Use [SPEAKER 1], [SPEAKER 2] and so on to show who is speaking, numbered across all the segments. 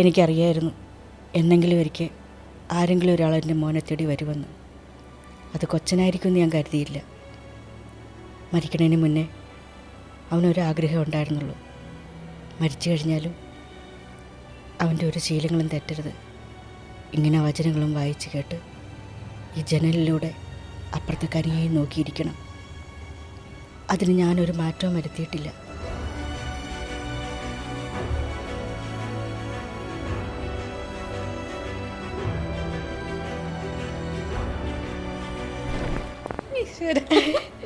[SPEAKER 1] എനിക്കറിയായിരുന്നു എന്നെങ്കിലും ഒരിക്കൽ ആരെങ്കിലും ഒരാൾ എൻ്റെ മോനെ തേടി വരുമെന്ന്. അത് കൊച്ചനായിരിക്കുമെന്ന് ഞാൻ കരുതിയില്ല. മരിക്കണതിന് മുന്നേ അവനൊരാഗ്രഹം ഉണ്ടായിരുന്നുള്ളൂ, മരിച്ചു കഴിഞ്ഞാലും അവൻ്റെ ഒരു ശീലങ്ങളും തെറ്റരുത്. ഇങ്ങനെ വചനങ്ങളും വായിച്ച് കേട്ട് ഈ ജനലിലൂടെ അപ്പുറത്തെ കനിയായി നോക്കിയിരിക്കണം. അതിന് ഞാനൊരു മാറ്റവും വരുത്തിയിട്ടില്ല.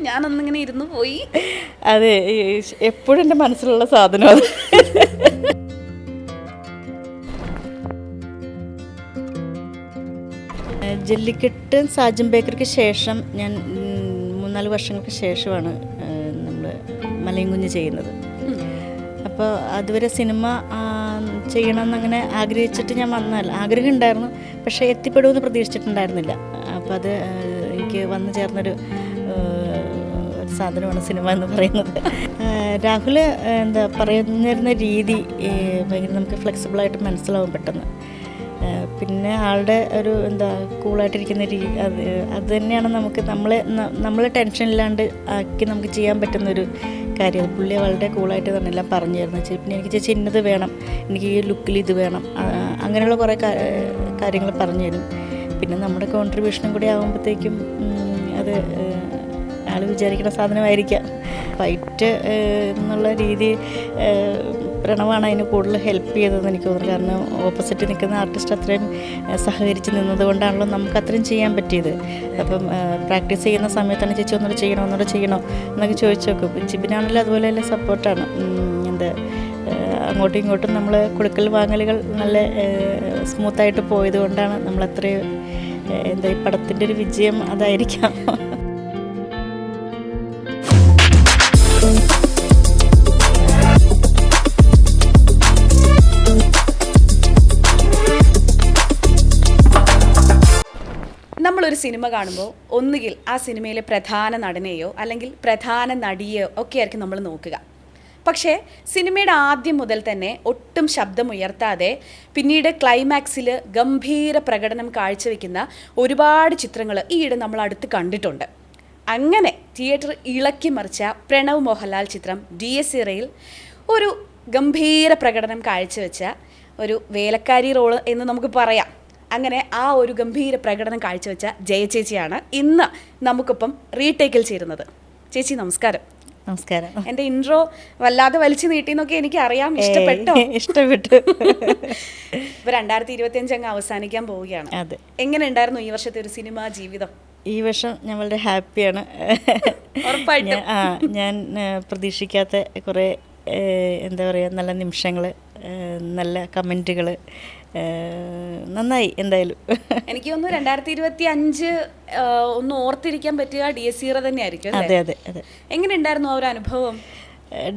[SPEAKER 2] ഞാനൊന്നിങ്ങനെ ഇരുന്ന് പോയി.
[SPEAKER 1] അതെ, എപ്പോഴും എൻ്റെ മനസ്സിലുള്ള സാധനം അത്. ജല്ലിക്കെട്ട് സാജൻ ബേക്കറിക്ക് ശേഷം ഞാൻ 3-4 വർഷങ്ങൾക്ക് ശേഷമാണ് നമ്മൾ മലയും കുഞ്ഞ് ചെയ്യുന്നത്. അപ്പോൾ അതുവരെ സിനിമ ചെയ്യണമെന്നങ്ങനെ ആഗ്രഹിച്ചിട്ട് ഞാൻ ആഗ്രഹം ഉണ്ടായിരുന്നു, പക്ഷേ എത്തിപ്പെടുമെന്ന് പ്രതീക്ഷിച്ചിട്ടുണ്ടായിരുന്നില്ല. അപ്പോൾ അത് എനിക്ക് വന്നു ചേർന്നൊരു സാധനമാണ് സിനിമ എന്ന് പറയുന്നത്. രാഹുൽ എന്താ പറയുന്നിരുന്ന രീതി ഭയങ്കര നമുക്ക് ഫ്ലെക്സിബിളായിട്ട് മനസ്സിലാവും പെട്ടെന്ന്. പിന്നെ ആളുടെ ഒരു കൂളായിട്ടിരിക്കുന്ന രീതി, അത് തന്നെയാണ് നമ്മളെ ടെൻഷനില്ലാണ്ട് ആക്കി നമുക്ക് ചെയ്യാൻ പറ്റുന്നൊരു കാര്യം. പുള്ളി വളരെ കൂളായിട്ട് തന്നെ എല്ലാം പറഞ്ഞു തരുന്നത്. പിന്നെ എനിക്ക് ചേച്ചി ഇന്നത് വേണം, എനിക്ക് ഈ ലുക്കിൽ ഇത് വേണം, അങ്ങനെയുള്ള കുറേ കാര്യങ്ങൾ പറഞ്ഞു തരും. പിന്നെ നമ്മുടെ കോൺട്രിബ്യൂഷനും കൂടി ആകുമ്പോഴത്തേക്കും അത് ആൾ വിചാരിക്കുന്ന സാധനമായിരിക്കാം. ഫൈറ്റ് എന്നുള്ള രീതി പ്രണവാണ് അതിന് കൂടുതൽ ഹെൽപ്പ് ചെയ്തതെന്ന് എനിക്ക് തോന്നുന്നു. കാരണം ഓപ്പോസിറ്റ് നിൽക്കുന്ന ആർട്ടിസ്റ്റ് അത്രയും സഹകരിച്ച് നിന്നതുകൊണ്ടാണല്ലോ നമുക്ക് അത്രയും ചെയ്യാൻ പറ്റിയത്. അപ്പം പ്രാക്ടീസ് ചെയ്യുന്ന സമയത്താണ് ചേച്ചി ഒന്നുകൂടെ ചെയ്യണോ എന്നൊക്കെ ചോദിച്ചു നോക്കും. ജിബിനാണെങ്കിലും അതുപോലെ തന്നെ സപ്പോർട്ടാണ്. അങ്ങോട്ടും ഇങ്ങോട്ടും നമ്മൾ കൊടുക്കൽ വാങ്ങലുകൾ നല്ല സ്മൂത്തായിട്ട് പോയത് കൊണ്ടാണ് നമ്മളത്രയും ഈ പടത്തിൻ്റെ ഒരു വിജയം അതായിരിക്കാം.
[SPEAKER 2] നമ്മളൊരു സിനിമ കാണുമ്പോൾ ഒന്നുകിൽ ആ സിനിമയിലെ പ്രധാന നടനെയോ അല്ലെങ്കിൽ പ്രധാന നടിയെയോ ഒക്കെ ആയിരിക്കും നമ്മൾ നോക്കുക. പക്ഷേ സിനിമയുടെ ആദ്യം മുതൽ തന്നെ ഒട്ടും ശബ്ദമുയർത്താതെ പിന്നീട് ക്ലൈമാക്സിൽ ഗംഭീര പ്രകടനം കാഴ്ചവെക്കുന്ന ഒരുപാട് ചിത്രങ്ങൾ ഈയിടെ നമ്മൾ അടുത്ത് കണ്ടിട്ടുണ്ട്. അങ്ങനെ തിയേറ്റർ ഇളക്കി മറിച്ച പ്രണവ് മോഹൻലാൽ ചിത്രം DSC-യിൽ ഒരു ഗംഭീര പ്രകടനം കാഴ്ചവെച്ച ഒരു വേലക്കാരി റോള് എന്ന് നമുക്ക് പറയാം. അങ്ങനെ ആ ഒരു ഗംഭീര പ്രകടനം കാഴ്ചവെച്ച ജയചേച്ചിയാണ് ഇന്ന് നമുക്കിപ്പം റീടേക്കിൽ ചേരുന്നത്. ചേച്ചി നമസ്കാരം.
[SPEAKER 1] നമസ്കാരം.
[SPEAKER 2] എൻ്റെ ഇൻട്രോ വല്ലാതെ വലിച്ചു നീട്ടിന്നൊക്കെ എനിക്ക് അറിയാം. ഇഷ്ടപ്പെട്ടു. ഇപ്പൊ 2025 അങ്ങ് അവസാനിക്കാൻ പോവുകയാണ്.
[SPEAKER 1] അതെ.
[SPEAKER 2] എങ്ങനെ ഉണ്ടായിരുന്നു ഈ വർഷത്തെ ഒരു സിനിമാ ജീവിതം?
[SPEAKER 1] ഈ വർഷം ഞാൻ വളരെ ഹാപ്പിയാണ്.
[SPEAKER 2] ഉറപ്പായിട്ടും.
[SPEAKER 1] ഞാൻ പ്രതീക്ഷിക്കാത്ത കുറേ നല്ല നിമിഷങ്ങൾ, നല്ല കമൻറ്റുകൾ, നന്നായി. എന്തായാലും
[SPEAKER 2] എനിക്ക് തോന്നുന്നു 2025 ഒന്ന് ഓർത്തിരിക്കാൻ പറ്റുക DSC തന്നെ ആയിരിക്കും.
[SPEAKER 1] അതെ അതെ അതെ.
[SPEAKER 2] എങ്ങനെ ഉണ്ടായിരുന്നു ആ ഒരു അനുഭവം?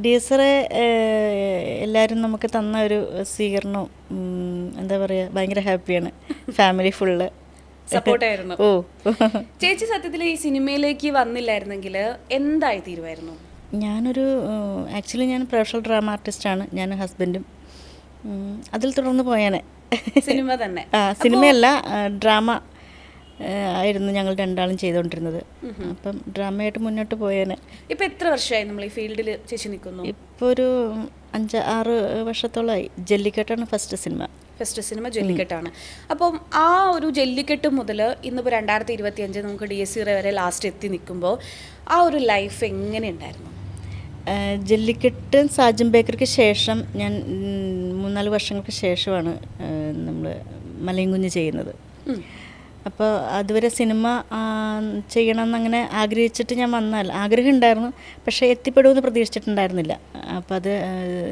[SPEAKER 1] DSC എല്ലാവരും നമുക്ക് തന്ന ഒരു സ്വീകരണവും ഭയങ്കര ഹാപ്പിയാണ്. Family full
[SPEAKER 2] സപ്പോർട്ടായിരുന്നു.
[SPEAKER 1] ഓ,
[SPEAKER 2] ചേച്ചി സത്യത്തിൽ ഈ സിനിമയിലേക്ക് വന്നില്ലായിരുന്നെങ്കിൽ എന്തായി തീരുമായിരുന്നു?
[SPEAKER 1] ആക്ച്വലി ഞാൻ പ്രൊഫഷണൽ ഡ്രാമ ആർട്ടിസ്റ്റാണ്. ഞാൻ ഹസ്ബൻഡും അതിൽ തുടർന്ന് പോയാനെ.
[SPEAKER 2] സിനിമ തന്നെ?
[SPEAKER 1] സിനിമയല്ല, ഡ്രാമ ആയിരുന്നു ഞങ്ങൾ രണ്ടാളും ചെയ്തുകൊണ്ടിരുന്നത്. അപ്പം ഡ്രാമയായിട്ട് മുന്നോട്ട് പോയേനെ.
[SPEAKER 2] ഇപ്പം എത്ര വർഷമായി നമ്മൾ ഈ ഫീൽഡിൽ ചേച്ചി നിൽക്കുന്നു?
[SPEAKER 1] ഇപ്പോൾ ഒരു 5-6 വർഷത്തോളമായി. ജല്ലിക്കെട്ടാണ് ഫസ്റ്റ് സിനിമ
[SPEAKER 2] ജല്ലിക്കെട്ടാണ്. അപ്പം ആ ഒരു ജല്ലിക്കെട്ട് മുതൽ ഇന്നിപ്പോൾ 2025 നമുക്ക് DSC വരെ ലാസ്റ്റ് എത്തി നിൽക്കുമ്പോൾ ആ ഒരു ലൈഫ് എങ്ങനെ ഉണ്ടായിരുന്നു?
[SPEAKER 1] ജല്ലിക്കെട്ട് സാജൻ ബേക്കറിക്ക് ശേഷം ഞാൻ 3-4 വർഷങ്ങൾക്ക് ശേഷമാണ് നമ്മൾ മലയും കുഞ്ഞ് ചെയ്യുന്നത്. അപ്പോൾ അതുവരെ സിനിമ ചെയ്യണമെന്നങ്ങനെ ആഗ്രഹിച്ചിട്ട് ഞാൻ ആഗ്രഹം ഉണ്ടായിരുന്നു, പക്ഷേ എത്തിപ്പെടുമെന്ന് പ്രതീക്ഷിച്ചിട്ടുണ്ടായിരുന്നില്ല. അപ്പോൾ അത്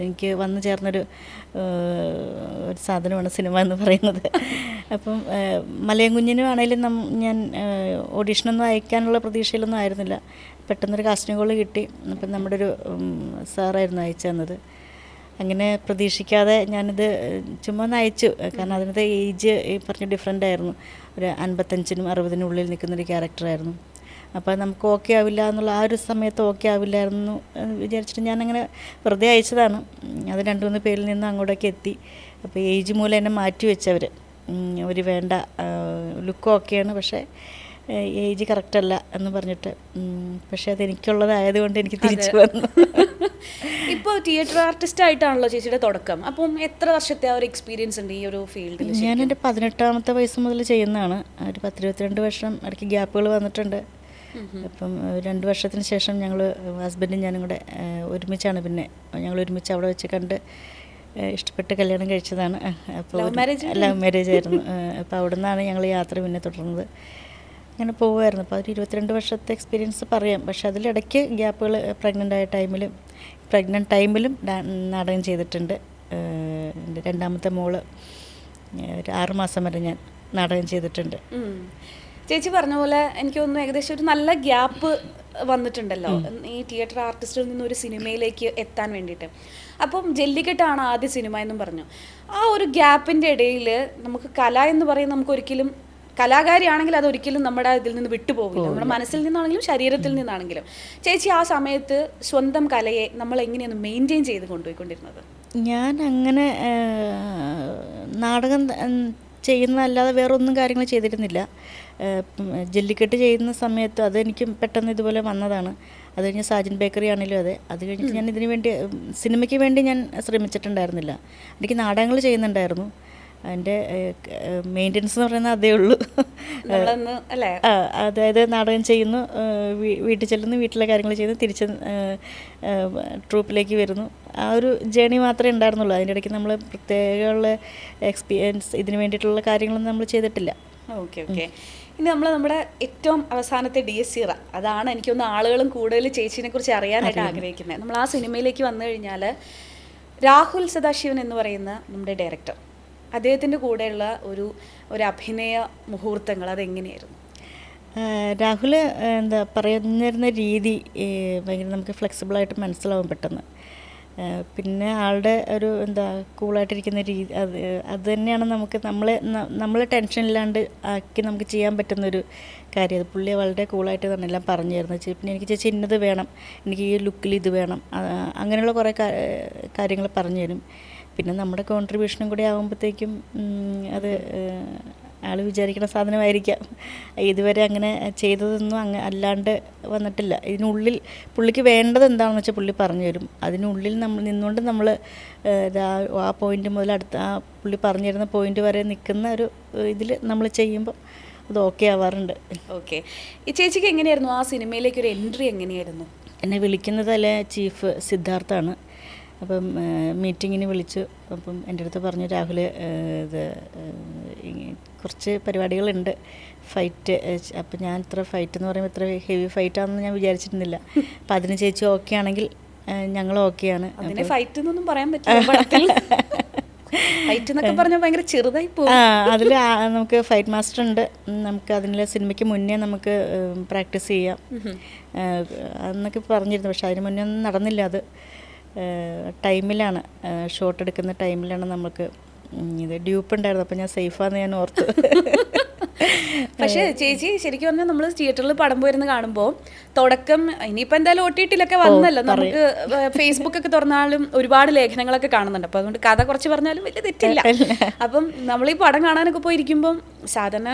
[SPEAKER 1] എനിക്ക് വന്നു ചേർന്നൊരു സാധനമാണ് സിനിമ എന്ന് പറയുന്നത്. അപ്പം മലയും കുഞ്ഞിനും ആണെങ്കിലും ഞാൻ ഓഡീഷനൊന്നും അയക്കാനുള്ള പ്രതീക്ഷയിലൊന്നും ആയിരുന്നില്ല. പെട്ടെന്നൊരു കാസ്റ്റിംഗ് കോൾ കിട്ടി. അപ്പം നമ്മുടെ ഒരു സാറായിരുന്നു അയച്ചു തന്നത്. അങ്ങനെ പ്രതീക്ഷിക്കാതെ ഞാനിത് ചുമ്മാ ഒന്ന് അയച്ചു. കാരണം അതിനകത്ത് ഏജ് ഈ പറഞ്ഞ ഡിഫറെൻ്റ് ആയിരുന്നു. ഒരു 55-നും 60-നും ഉള്ളിൽ നിൽക്കുന്നൊരു ക്യാരക്ടറായിരുന്നു. അപ്പോൾ നമുക്ക് ഓക്കെ ആവില്ല എന്നുള്ള ആ ഒരു സമയത്ത് ഓക്കെ ആവില്ലായിരുന്നു വിചാരിച്ചിട്ട് ഞാനങ്ങനെ വെറുതെ അയച്ചതാണ്. അത് 2-3 പേരിൽ നിന്ന് അങ്ങോട്ടേക്ക് എത്തി. അപ്പോൾ ഏജ് മൂലം എന്നെ മാറ്റി വെച്ചവർ. അവർ വേണ്ട, ലുക്കും ഓക്കെയാണ്, പക്ഷേ ഏജ് കറക്റ്റല്ല എന്ന് പറഞ്ഞിട്ട്. പക്ഷേ അതെനിക്കുള്ളതായതുകൊണ്ട് എനിക്ക് തിരിച്ചു വന്നു.
[SPEAKER 2] ഇപ്പോൾ തിയേറ്റർ ആർട്ടിസ്റ്റ് ആയിട്ടാണല്ലോ ചേച്ചിയുടെ തുടക്കം. അപ്പം എത്ര വർഷത്തെ ആ ഒരു എക്സ്പീരിയൻസ് ഉണ്ട് ഈ ഒരു ഫീൽഡിൽ?
[SPEAKER 1] ഞാൻ എൻ്റെ 18ാമത്തെ വയസ്സ് മുതൽ ചെയ്യുന്നതാണ്. ഒരു 10-22 വർഷം ഇടയ്ക്ക് ഗ്യാപ്പുകൾ വന്നിട്ടുണ്ട്. അപ്പം 2 വർഷത്തിന് ശേഷം ഞങ്ങൾ ഹസ്ബൻഡും ഞാനും കൂടെ ഒരുമിച്ചാണ്. പിന്നെ ഞങ്ങൾ ഒരുമിച്ച് അവിടെ വെച്ച് കണ്ട് ഇഷ്ടപ്പെട്ട് കല്യാണം കഴിച്ചതാണ്. അപ്പോൾ ലവ് മാരേജ് ആയിരുന്നു. അപ്പോൾ അവിടെ നിന്നാണ് ഞങ്ങൾ യാത്ര പിന്നെ തുടർന്നത്. അങ്ങനെ പോവുമായിരുന്നു. അപ്പോൾ ഒരു 22 വർഷത്തെ എക്സ്പീരിയൻസ് പറയാം. പക്ഷേ അതിലിടയ്ക്ക് ഗ്യാപ്പുകൾ, പ്രഗ്നൻ്റ് ടൈമിലും നാടകം ചെയ്തിട്ടുണ്ട്. എൻ്റെ 2ാമത്തെ മോള് ഒരു 6 മാസം വരെ ഞാൻ നാടകം ചെയ്തിട്ടുണ്ട്.
[SPEAKER 2] ചേച്ചി പറഞ്ഞ പോലെ എനിക്ക് തോന്നുന്നു ഏകദേശം ഒരു നല്ല ഗ്യാപ്പ് വന്നിട്ടുണ്ടല്ലോ ഈ തിയേറ്റർ ആർട്ടിസ്റ്റിൽ നിന്ന് ഒരു സിനിമയിലേക്ക് എത്താൻ വേണ്ടിയിട്ട്. അപ്പം ജല്ലിക്കെട്ടാണ് ആദ്യ സിനിമ എന്നും പറഞ്ഞു. ആ ഒരു ഗ്യാപ്പിൻ്റെ ഇടയിൽ നമുക്ക് കല എന്ന് പറയുന്നത് നമുക്കൊരിക്കലും, കലാകാരിയാണെങ്കിൽ അതൊരിക്കലും നമ്മുടെ ഇതിൽ നിന്ന് വിട്ടുപോകില്ല, നമ്മുടെ മനസ്സിൽ നിന്നാണെങ്കിലും ശരീരത്തിൽ നിന്നാണെങ്കിലും. ചേച്ചി ആ സമയത്ത് സ്വന്തം കലയെ നമ്മൾ എങ്ങനെയാണ് മെയിൻറ്റെയിൻ ചെയ്ത് കൊണ്ടുപോയിക്കൊണ്ടിരുന്നത്?
[SPEAKER 1] ഞാൻ അങ്ങനെ നാടകം ചെയ്യുന്നതല്ലാതെ വേറൊന്നും കാര്യങ്ങൾ ചെയ്തിരുന്നില്ല. ജല്ലിക്കെട്ട് ചെയ്യുന്ന സമയത്ത് അതെനിക്ക് പെട്ടെന്ന് ഇതുപോലെ വന്നതാണ്. അത് കഴിഞ്ഞ് സാജൻ ബേക്കറി ആണെങ്കിലും അതെ. അത് കഴിഞ്ഞിട്ട് ഞാൻ ഇതിനു വേണ്ടി, സിനിമയ്ക്ക് വേണ്ടി ഞാൻ ശ്രമിച്ചിട്ടുണ്ടായിരുന്നില്ല. എനിക്ക് നാടകങ്ങൾ ചെയ്യുന്നുണ്ടായിരുന്നു. അതിൻ്റെ മെയിൻ്റനൻസ് എന്ന് പറയുന്നത് അതേ ഉള്ളൂ. അതായത് നാടകം ചെയ്യുന്നു, വീട്ടിൽ ചെല്ലുന്നു, വീട്ടിലെ കാര്യങ്ങൾ ചെയ്യുന്നു, തിരിച്ച് ട്രൂപ്പിലേക്ക് വരുന്നു. ആ ഒരു ജേണി മാത്രമേ ഉണ്ടായിരുന്നുള്ളൂ. അതിൻ്റെ ഇടയ്ക്ക് നമ്മൾ പ്രത്യേകമുള്ള എക്സ്പീരിയൻസ് ഇതിന് വേണ്ടിയിട്ടുള്ള കാര്യങ്ങളൊന്നും നമ്മൾ ചെയ്തിട്ടില്ല.
[SPEAKER 2] ഓക്കെ. ഇനി നമ്മുടെ ഏറ്റവും അവസാനത്തെ DS ഇറ, അതാണ് എനിക്കൊന്ന് ആളുകളും കൂടുതൽ ചേച്ചീനെ കുറിച്ച് അറിയാനായിട്ട് ആഗ്രഹിക്കുന്നത്. നമ്മൾ ആ സിനിമയിലേക്ക് വന്നു കഴിഞ്ഞാൽ രാഹുൽ സദാശിവൻ എന്ന് പറയുന്ന നമ്മുടെ ഡയറക്ടർ, അദ്ദേഹത്തിൻ്റെ കൂടെയുള്ള ഒരു അഭിനയ മുഹൂർത്തങ്ങൾ അതെങ്ങനെയായിരുന്നു?
[SPEAKER 1] രാഹുൽ പറയുന്ന രീതി ഭയങ്കര നമുക്ക് ഫ്ലെക്സിബിളായിട്ട് മനസ്സിലാവും പെട്ടെന്ന്. പിന്നെ ആളുടെ ഒരു കൂളായിട്ടിരിക്കുന്ന രീതി, അത് തന്നെയാണ് നമുക്ക് നമ്മളെ ടെൻഷനില്ലാണ്ട് ആക്കി നമുക്ക് ചെയ്യാൻ പറ്റുന്നൊരു കാര്യം. അത് പുള്ളി വളരെ കൂളായിട്ട് തന്നെ എല്ലാം പറഞ്ഞു തരുന്നത്. പിന്നെ എനിക്ക് ചേച്ചി ഇന്നത് വേണം, എനിക്ക് ഈ ലുക്കിൽ ഇത് വേണം, അങ്ങനെയുള്ള കുറേ കാര്യങ്ങൾ പറഞ്ഞു തരും. പിന്നെ നമ്മുടെ കോൺട്രിബ്യൂഷനും കൂടി ആകുമ്പോഴത്തേക്കും അത് ആൾ വിചാരിക്കുന്ന സാധനമായിരിക്കാം. ഇതുവരെ അങ്ങനെ ചെയ്തതൊന്നും അല്ലാണ്ട് വന്നിട്ടില്ല. ഇതിനുള്ളിൽ പുള്ളിക്ക് വേണ്ടത് എന്താണെന്ന് വെച്ചാൽ പുള്ളി പറഞ്ഞു തരും. അതിനുള്ളിൽ നമ്മൾ നിന്നുകൊണ്ട് നമ്മൾ ആ പോയിൻ്റ് മുതൽ അടുത്ത ആ പുള്ളി പറഞ്ഞു തരുന്ന പോയിൻ്റ് വരെ നിൽക്കുന്ന ഒരു ഇതിൽ നമ്മൾ ചെയ്യുമ്പോൾ അത് ഓക്കെ ആവാറുണ്ട്.
[SPEAKER 2] ഓക്കെ. ഈ ചേച്ചിക്ക് എങ്ങനെയായിരുന്നു ആ സിനിമയിലേക്ക് ഒരു എൻട്രി എങ്ങനെയായിരുന്നു?
[SPEAKER 1] എന്നെ വിളിക്കുന്നത് ചീഫ് സിദ്ധാർത്ഥാണ്. അപ്പം മീറ്റിങ്ങിന് വിളിച്ചു. അപ്പം എൻ്റെ അടുത്ത് പറഞ്ഞു, രാഹുൽ ഇത് കുറച്ച് പരിപാടികളുണ്ട്, ഫൈറ്റ്. അപ്പം ഞാൻ ഇത്ര ഫൈറ്റ് എന്ന് പറയുമ്പോൾ ഇത്ര ഹെവി ഫൈറ്റാണെന്ന് ഞാൻ വിചാരിച്ചിരുന്നില്ല. അപ്പം അതിന് ചേച്ചി ഓക്കെ ആണെങ്കിൽ ഞങ്ങൾ ഓക്കെയാണ്.
[SPEAKER 2] അതിനെ ഫൈറ്റ് എന്നൊന്നും പറയാൻ പറ്റില്ല, ഫൈറ്റ് എന്നൊക്കെ പറഞ്ഞാൽ ഭയങ്കര ചെറുതായി പോകും.
[SPEAKER 1] അതിൽ നമുക്ക് ഫൈറ്റ് മാസ്റ്റർ ഉണ്ട്. നമുക്ക് അതിനുള്ള സിനിമയ്ക്ക് മുന്നേ നമുക്ക് പ്രാക്ടീസ് ചെയ്യാം എന്നൊക്കെ പറഞ്ഞിരുന്നു. പക്ഷെ അതിന് മുന്നേ ഒന്നും നടന്നില്ല. അത് ടൈമിലാണ്, ഷോട്ട് എടുക്കുന്ന ടൈമിലാണ് നമുക്ക് ഇത് ഡ്യൂപ്പ് ഉണ്ടായിരുന്നു. അപ്പം ഞാൻ സേഫാന്ന് ഞാൻ ഓർത്തു.
[SPEAKER 2] പക്ഷേ ചേച്ചി ശരിക്കും പറഞ്ഞാൽ നമ്മൾ തിയേറ്ററിൽ പടം പോയിരുന്ന് കാണുമ്പോൾ തുടക്കം, ഇനിയിപ്പോൾ എന്തായാലും OTT-ലൊക്കെ വന്നല്ലോ, നമുക്ക് ഫേസ്ബുക്കൊക്കെ തുറന്നാലും ഒരുപാട് ലേഖനങ്ങളൊക്കെ കാണുന്നുണ്ട്. അപ്പോൾ അതുകൊണ്ട് കഥ കുറച്ച് പറഞ്ഞാലും വലിയ തെറ്റില്ല. അപ്പം നമ്മൾ ഈ പടം കാണാനൊക്കെ പോയിരിക്കുമ്പം സാധാരണ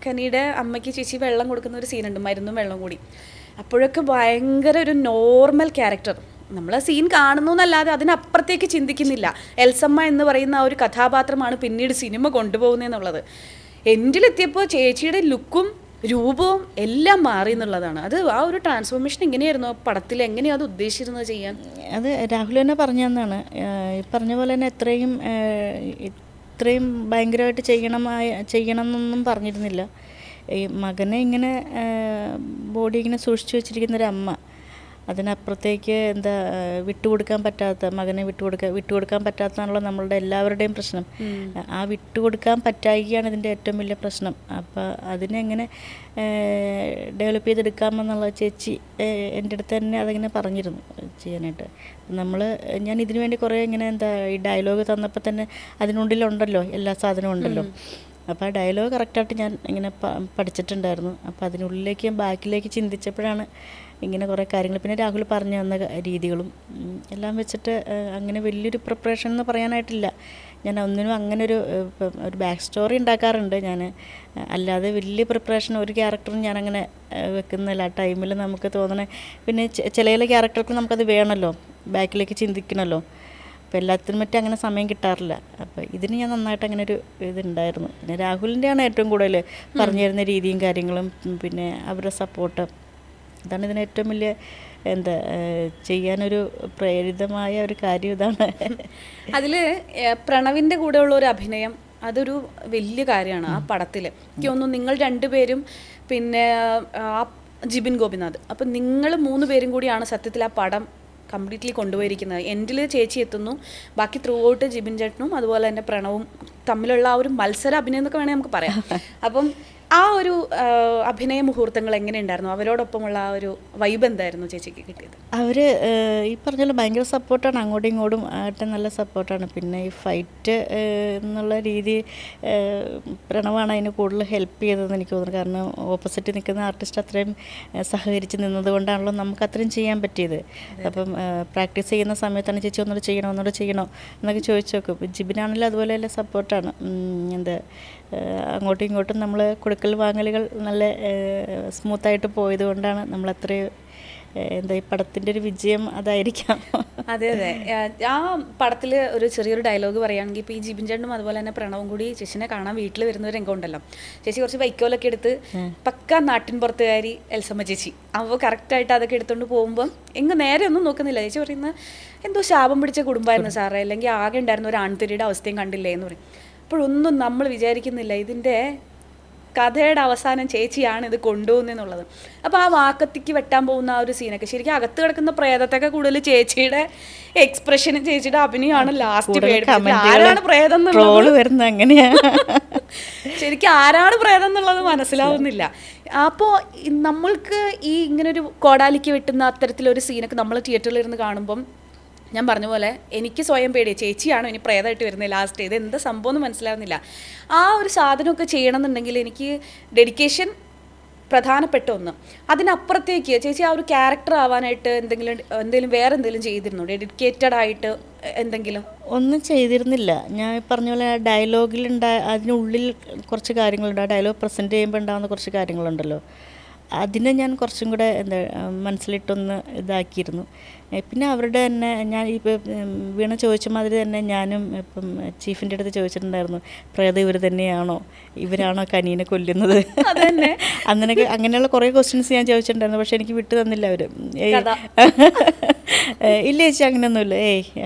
[SPEAKER 2] കനിയുടെ അമ്മയ്ക്ക് ചേച്ചി വെള്ളം കൊടുക്കുന്ന ഒരു സീനുണ്ട്, മരുന്നും വെള്ളം കൂടി. അപ്പോഴൊക്കെ ഭയങ്കര ഒരു നോർമൽ ക്യാരക്ടർ, നമ്മൾ സീൻ കാണുന്നു എന്നല്ലാതെ അതിനപ്പുറത്തേക്ക് ചിന്തിക്കുന്നില്ല. എൽസമ്മ എന്ന് പറയുന്ന ആ ഒരു കഥാപാത്രമാണ് പിന്നീട് സിനിമ കൊണ്ടുപോകുന്നതെന്നുള്ളത്. എൻഡിലെത്തിയപ്പോൾ ചേച്ചിയുടെ ലുക്കും രൂപവും എല്ലാം മാറി എന്നുള്ളതാണ്. അത് ആ ഒരു ട്രാൻസ്ഫോർമേഷൻ എങ്ങനെയായിരുന്നു പടത്തിൽ, എങ്ങനെയാണ് അത് ഉദ്ദേശിച്ചിരുന്നത് ചെയ്യാൻ?
[SPEAKER 1] അത് രാഹുൽ തന്നെ പറഞ്ഞു തന്നാണ്. ഈ പറഞ്ഞ പോലെ തന്നെ ഇത്രയും ഭയങ്കരമായിട്ട് ചെയ്യണം എന്നൊന്നും പറഞ്ഞിരുന്നില്ല. ഈ മകനെ ഇങ്ങനെ ബോഡി ഇങ്ങനെ സൂക്ഷിച്ചു വെച്ചിരിക്കുന്നൊരമ്മ, അതിനപ്പുറത്തേക്ക് വിട്ടുകൊടുക്കാൻ പറ്റാത്ത, മകനെ വിട്ടുകൊടുക്കാൻ പറ്റാത്തതാണല്ലോ നമ്മളുടെ എല്ലാവരുടെയും പ്രശ്നം. ആ വിട്ടുകൊടുക്കാൻ പറ്റായികയാണ് ഇതിൻ്റെ ഏറ്റവും വലിയ പ്രശ്നം. അപ്പോൾ അതിനെങ്ങനെ ഡെവലപ്പ് ചെയ്തെടുക്കാമെന്നുള്ള ചേച്ചി എൻ്റെ അടുത്ത് തന്നെ അതിങ്ങനെ പറഞ്ഞിരുന്നു ചെയ്യാനായിട്ട്. ഞാൻ ഇതിനു വേണ്ടി കുറേ ഇങ്ങനെ ഈ ഡയലോഗ് തന്നപ്പോൾ തന്നെ അതിനുള്ളിലുണ്ടല്ലോ എല്ലാ സാധനവും ഉണ്ടല്ലോ. അപ്പോൾ ആ ഡയലോഗ് കറക്റ്റായിട്ട് ഞാൻ ഇങ്ങനെ പഠിച്ചിട്ടുണ്ടായിരുന്നു. അപ്പോൾ അതിനുള്ളിലേക്ക് ബാക്കിലേക്ക് ചിന്തിച്ചപ്പോഴാണ് ഇങ്ങനെ കുറേ കാര്യങ്ങൾ, പിന്നെ രാഹുൽ പറഞ്ഞു തന്ന രീതികളും എല്ലാം വെച്ചിട്ട് അങ്ങനെ വലിയൊരു പ്രിപ്പറേഷൻ എന്ന് പറയാനായിട്ടില്ല. ഞാൻ ഒന്നിനും അങ്ങനെ ഒരു ബാക്ക് സ്റ്റോറി ഉണ്ടാക്കാറുണ്ട് ഞാൻ, അല്ലാതെ വലിയ പ്രിപ്പറേഷൻ ഒരു ക്യാരക്ടറും ഞാനങ്ങനെ വെക്കുന്നില്ല. ആ ടൈമിൽ നമുക്ക് തോന്നണേ, പിന്നെ ചില ക്യാരക്ടർക്ക് നമുക്കത് വേണമല്ലോ, ബാക്കിലേക്ക് ചിന്തിക്കണമല്ലോ. അപ്പോൾ എല്ലാത്തിനും മറ്റും അങ്ങനെ സമയം കിട്ടാറില്ല. അപ്പോൾ ഇതിന് ഞാൻ നന്നായിട്ട് അങ്ങനെ ഒരു ഇതുണ്ടായിരുന്നു. പിന്നെ രാഹുലിൻ്റെയാണ് ഏറ്റവും കൂടുതൽ പറഞ്ഞു തരുന്ന രീതിയും കാര്യങ്ങളും, പിന്നെ അവരുടെ സപ്പോർട്ട്. അതാണ് ഇതിന് ഏറ്റവും വലിയ ചെയ്യാനൊരു പ്രേരിതമായ ഒരു കാര്യം ഇതാണ്.
[SPEAKER 2] അതിൽ പ്രണവിൻ്റെ കൂടെയുള്ള ഒരു അഭിനയം അതൊരു വലിയ കാര്യമാണ് ആ പടത്തിൽ. എനിക്ക് തോന്നുന്നു നിങ്ങൾ രണ്ടുപേരും പിന്നെ ആ ജിബിൻ ഗോപിനാഥ്, അപ്പം നിങ്ങൾ 3 പേരും കൂടിയാണ് സത്യത്തിൽ ആ പടം കംപ്ലീറ്റ്ലി കൊണ്ടുപോയിരിക്കുന്നത്. എൻഡിൽ ചേച്ചി എത്തുന്നു, ബാക്കി ത്രൂ ഔട്ട് ജിബിൻ ചേട്ടനും അതുപോലെ തന്നെ പ്രണവും തമ്മിലുള്ള ആ ഒരു മത്സര അഭിനയം എന്നൊക്കെ വേണമെങ്കിൽ നമുക്ക് പറയാം. അപ്പം ആ ഒരു അഭിനയ മുഹൂർത്തങ്ങൾ എങ്ങനെയുണ്ടായിരുന്നു? അവരോടൊപ്പമുള്ള ആ ഒരു വൈബ് എന്തായിരുന്നു ചേച്ചിക്ക് കിട്ടിയത്?
[SPEAKER 1] അവർ ഈ പറഞ്ഞാൽ ഭയങ്കര സപ്പോർട്ടാണ്, അങ്ങോട്ടും ഇങ്ങോട്ടും ആയിട്ട് നല്ല സപ്പോർട്ടാണ്. പിന്നെ ഈ ഫൈറ്റ് എന്നുള്ള രീതി പ്രണവാണ് അതിന് കൂടുതൽ ഹെൽപ്പ് ചെയ്തതെന്ന് എനിക്ക് തോന്നുന്നു. കാരണം ഓപ്പോസിറ്റ് നിൽക്കുന്ന ആർട്ടിസ്റ്റ് അത്രയും സഹകരിച്ച് നിന്നത് കൊണ്ടാണല്ലോ നമുക്ക് അത്രയും ചെയ്യാൻ പറ്റിയത്. അപ്പം പ്രാക്ടീസ് ചെയ്യുന്ന സമയത്താണ് ചേച്ചി ഒന്നുകൂടെ ചെയ്യണോ എന്നൊക്കെ ചോദിച്ചു നോക്കും. ജിബിനാണെങ്കിലും അതുപോലെ നല്ല സപ്പോർട്ടാണ്. അങ്ങോട്ടും ഇങ്ങോട്ടും നമ്മൾ കൊടുക്കൽ വാങ്ങലുകൾ നല്ല സ്മൂത്തായിട്ട് പോയത് കൊണ്ടാണ് നമ്മളത്രയും ഈ പടത്തിൻ്റെ ഒരു വിജയം അതായിരിക്കാം.
[SPEAKER 2] അതെ. ആ പടത്തിൽ ഒരു ചെറിയൊരു ഡയലോഗ് പറയുകയാണെങ്കിൽ, ഇപ്പോൾ ഈ ജിബിൻ ചേട്ടനും അതുപോലെ തന്നെ പ്രണവും കൂടി ചേച്ചിനെ കാണാൻ വീട്ടിൽ വരുന്ന ഒരു രംഗം ഉണ്ടല്ലോ. ചേച്ചി കുറച്ച് വൈക്കോലൊക്കെ എടുത്ത് പക്ക നാട്ടിൻ പുറത്തുകാരി എൽസമ്മ ചേച്ചി, അപ്പോൾ കറക്റ്റായിട്ട് അതൊക്കെ എടുത്തുകൊണ്ട് പോകുമ്പം നേരെ ഒന്നും നോക്കുന്നില്ല. ചേച്ചി പറയുന്നത് എന്തോ ശാപം പിടിച്ച കുടുംബമായിരുന്നു സാറേ, അല്ലെങ്കിൽ ആകെ ഉണ്ടായിരുന്ന ഒരു ആൺതിരിയുടെ അവസ്ഥയും കണ്ടില്ലേ എന്ന് പറയും. അപ്പോഴൊന്നും നമ്മൾ വിചാരിക്കുന്നില്ല ഇതിൻ്റെ കഥയുടെ അവസാനം ചേച്ചിയാണ് ഇത് കൊണ്ടുപോകുന്നതെന്നുള്ളത്. അപ്പോൾ ആ വാക്കത്തിക്ക് വെട്ടാൻ പോകുന്ന ആ ഒരു സീനൊക്കെ ശരിക്കും അകത്ത് കിടക്കുന്ന പ്രേതത്തൊക്കെ കൂടുതൽ ചേച്ചിയുടെ എക്സ്പ്രഷനും ചേച്ചിയുടെ അഭിനയമാണ് ലാസ്റ്റ്. ആരാണ് പ്രേതം എന്നുള്ളത് ശരിക്കും ആരാണ് പ്രേതം എന്നുള്ളത് മനസ്സിലാവുന്നില്ല. അപ്പോൾ നമ്മൾക്ക് ഈ ഇങ്ങനൊരു കോടാലിക്ക് വെട്ടുന്ന അത്തരത്തിലൊരു സീനൊക്കെ നമ്മൾ തിയേറ്ററിൽ ഇരുന്ന് കാണുമ്പം ഞാൻ പറഞ്ഞ പോലെ എനിക്ക് സ്വയം പേടിയ ചേച്ചിയാണോ ഇനി പ്രേതമായിട്ട് വരുന്നത് ലാസ്റ്റ്, ഇത് എന്താ സംഭവം എന്ന് മനസ്സിലാവുന്നില്ല. ആ ഒരു സാധനമൊക്കെ ചെയ്യണമെന്നുണ്ടെങ്കിൽ എനിക്ക് ഡെഡിക്കേഷൻ പ്രധാനപ്പെട്ട ഒന്ന്. അതിനപ്പുറത്തേക്ക് ചേച്ചി ആ ഒരു ക്യാരക്ടർ ആവാനായിട്ട് എന്തെങ്കിലും വേറെ എന്തെങ്കിലും ചെയ്തിരുന്നു? ഡെഡിക്കേറ്റഡ് ആയിട്ട് എന്തെങ്കിലും?
[SPEAKER 1] ഒന്നും ചെയ്തിരുന്നില്ല. ഞാൻ പറഞ്ഞ പോലെ അതിനുള്ളിൽ കുറച്ച് കാര്യങ്ങളുണ്ട്. ആ ഡയലോഗ് പ്രസൻറ്റ് ചെയ്യുമ്പോൾ ഉണ്ടാകുന്ന കുറച്ച് കാര്യങ്ങളുണ്ടല്ലോ, അതിനെ ഞാൻ കുറച്ചും കൂടെ മനസ്സിലിട്ടൊന്ന് ഇതാക്കിയിരുന്നു. പിന്നെ അവരുടെ തന്നെ ഞാൻ ഇപ്പോൾ വീണ ചോദിച്ച മാതിരി തന്നെ ഞാനും ഇപ്പം ചീഫിൻ്റെ അടുത്ത് ചോദിച്ചിട്ടുണ്ടായിരുന്നു, പ്രേതം ഇവർ തന്നെയാണോ, ഇവരാണോ കനീനെ കൊല്ലുന്നത്, അങ്ങനെയുള്ള കുറേ ക്വസ്റ്റ്യൻസ് ഞാൻ ചോദിച്ചിട്ടുണ്ടായിരുന്നു. പക്ഷെ എനിക്ക് വിട്ടു തന്നില്ല അവർ. ഇല്ല ചേച്ചി അങ്ങനെയൊന്നുമില്ല,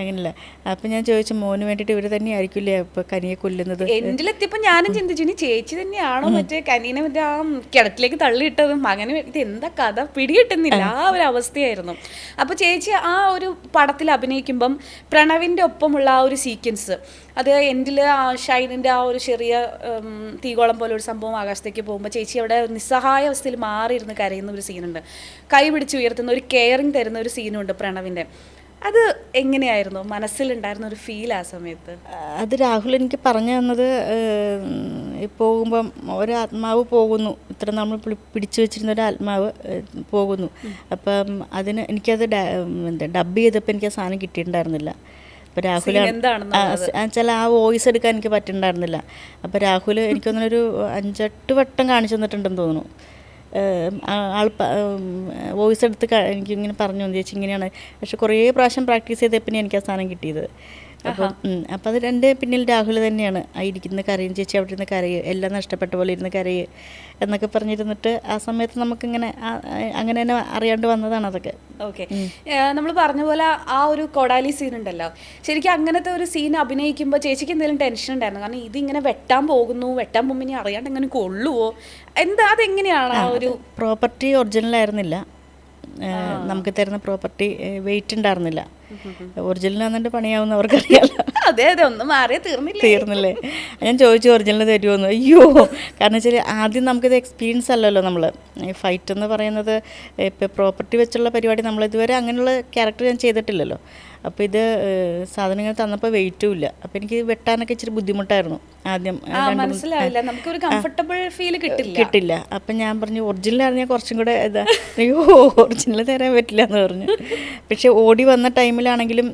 [SPEAKER 1] അങ്ങനെയില്ല. അപ്പം ഞാൻ ചോദിച്ചു, മോന് വേണ്ടിയിട്ട് ഇവർ തന്നെ ആയിരിക്കില്ലേ ഇപ്പോൾ കനിയെ കൊല്ലുന്നത്?
[SPEAKER 2] എൻഡിലെത്തിയപ്പോൾ ഞാനും ചിന്തിച്ചു ഇനി ചേച്ചി തന്നെയാണോ മറ്റേ കനീനെ മറ്റേ ആ കിടക്കിലേക്ക് തള്ളിയിട്ടതും അങ്ങനെ ഇത് എന്താ കഥ പിടികിട്ടുന്നില്ല, ആ ഒരു അവസ്ഥയായിരുന്നു. അപ്പോൾ ചേച്ചി ആ ഒരു പടത്തിൽ അഭിനയിക്കുമ്പം പ്രണവിൻ്റെ ഒപ്പമുള്ള ആ ഒരു സീക്വൻസ്, അത് എൻഡിൽ ആ ഷൈനിൻ്റെ ആ ഒരു ചെറിയ തീകോളം പോലെ ഒരു സംഭവം ആകാശത്തേക്ക് പോകുമ്പോൾ ചേച്ചി അവിടെ നിസ്സഹായ അവസ്ഥയിൽ മാറിയിരുന്ന് കരയുന്ന ഒരു സീനുണ്ട്, കൈ പിടിച്ച് ഉയർത്തുന്ന ഒരു കെയറിങ് തരുന്ന ഒരു സീനുണ്ട് പ്രണവിൻ്റെ. അത് എങ്ങനെയായിരുന്നു, മനസ്സിലുണ്ടായിരുന്ന ഒരു ഫീൽ ആ സമയത്ത്?
[SPEAKER 1] അത് രാഹുൽ എനിക്ക് പറഞ്ഞു തന്നത്, പോകുമ്പം ഒരാത്മാവ് പോകുന്നു, ഇത്ര നമ്മൾ പിടിച്ചു വെച്ചിരുന്ന ഒരു ആത്മാവ് പോകുന്നു. അപ്പം എനിക്കത് ഡബ് ചെയ്തപ്പോൾ എനിക്ക് ആ സാധനം കിട്ടിയിട്ടുണ്ടായിരുന്നില്ല. അപ്പോൾ രാഹുൽ ചില ആ വോയിസ് എടുക്കാൻ എനിക്ക് പറ്റുന്നുണ്ടായിരുന്നില്ല. അപ്പോൾ രാഹുൽ എനിക്കൊന്നൊരു 5-8 വട്ടം കാണിച്ചു തന്നിട്ടുണ്ടെന്ന് തോന്നുന്നു. ആൾ വോയിസ് എടുത്ത് എനിക്കിങ്ങനെ പറഞ്ഞു ചേച്ചി ഇങ്ങനെയാണ്. പക്ഷെ കുറേ പ്രാവശ്യം പ്രാക്ടീസ് ചെയ്തപ്പോൾ എനിക്ക് ആ സാധനം കിട്ടിയത്. അപ്പം അത് എൻ്റെ പിന്നിൽ രാഹുൽ തന്നെയാണ്. ഇരിക്കുന്ന കരയും ചേച്ചി അവിടെ ഇരുന്ന് കരയും, എല്ലാം നഷ്ടപ്പെട്ട പോലെ ഇരുന്ന് കരയും എന്നൊക്കെ പറഞ്ഞിരുന്നിട്ട് ആ സമയത്ത് നമുക്കിങ്ങനെ അങ്ങനെ തന്നെ അറിയാണ്ട് വന്നതാണ് അതൊക്കെ.
[SPEAKER 2] ഓക്കെ, നമ്മൾ പറഞ്ഞ പോലെ ആ ഒരു കൊടാലി സീൻ ഉണ്ടല്ലോ, ശരിക്കും അങ്ങനത്തെ ഒരു സീൻ അഭിനയിക്കുമ്പോൾ ചേച്ചിക്ക് എന്തെങ്കിലും ടെൻഷൻ ഉണ്ടായിരുന്നു? കാരണം ഇതിങ്ങനെ വെട്ടാൻ പോകുമ്പോൾ ഇനി അറിയാണ്ട് എങ്ങനെ കൊള്ളുവോ എന്താ, അതെങ്ങനെയാണ്? ആ ഒരു
[SPEAKER 1] പ്രോപ്പർട്ടി ഒറിജിനൽ ആയിരുന്നില്ല, നമുക്ക് തരുന്ന പ്രോപ്പർട്ടി വെയിറ്റ് ഉണ്ടായിരുന്നില്ല. ഒറിജിനൽ വന്നിട്ട് പണിയാവുന്നവർക്കറിയാലോ.
[SPEAKER 2] അതെ, ഒന്നും മാറിയാൽ തീർന്നില്ലേ.
[SPEAKER 1] ഞാൻ ചോദിച്ചു ഒറിജിനൽ തരുമോന്ന്. അയ്യോ, കാരണം വെച്ചാൽ ആദ്യം നമുക്കിത് എക്സ്പീരിയൻസ് അല്ലല്ലോ. നമ്മൾ ഫൈറ്റ് എന്ന് പറയുന്നത് ഇപ്പോൾ പ്രോപ്പർട്ടി വെച്ചുള്ള പരിപാടി നമ്മൾ ഇതുവരെ അങ്ങനെയുള്ള ക്യാരക്ടർ ഞാൻ ചെയ്തിട്ടില്ലല്ലോ. അപ്പോൾ ഇത് സാധനങ്ങൾ തന്നപ്പോൾ വെയിറ്റും ഇല്ല. അപ്പോൾ എനിക്ക് വെട്ടാനൊക്കെ ഇച്ചിരി ബുദ്ധിമുട്ടായിരുന്നു ആദ്യം.
[SPEAKER 2] മനസ്സിലാവില്ല, നമുക്കൊരു കംഫർട്ടബിൾ ഫീൽ
[SPEAKER 1] കിട്ടില്ല. അപ്പം ഞാൻ പറഞ്ഞു ഒറിജിനലായിരുന്നു ഞാൻ കുറച്ചും കൂടെ അയ്യോ ഒറിജിനൽ തരാൻ പറ്റില്ല എന്ന് പറഞ്ഞു. പക്ഷെ ഓടി വന്ന ടൈമിലാണെങ്കിലും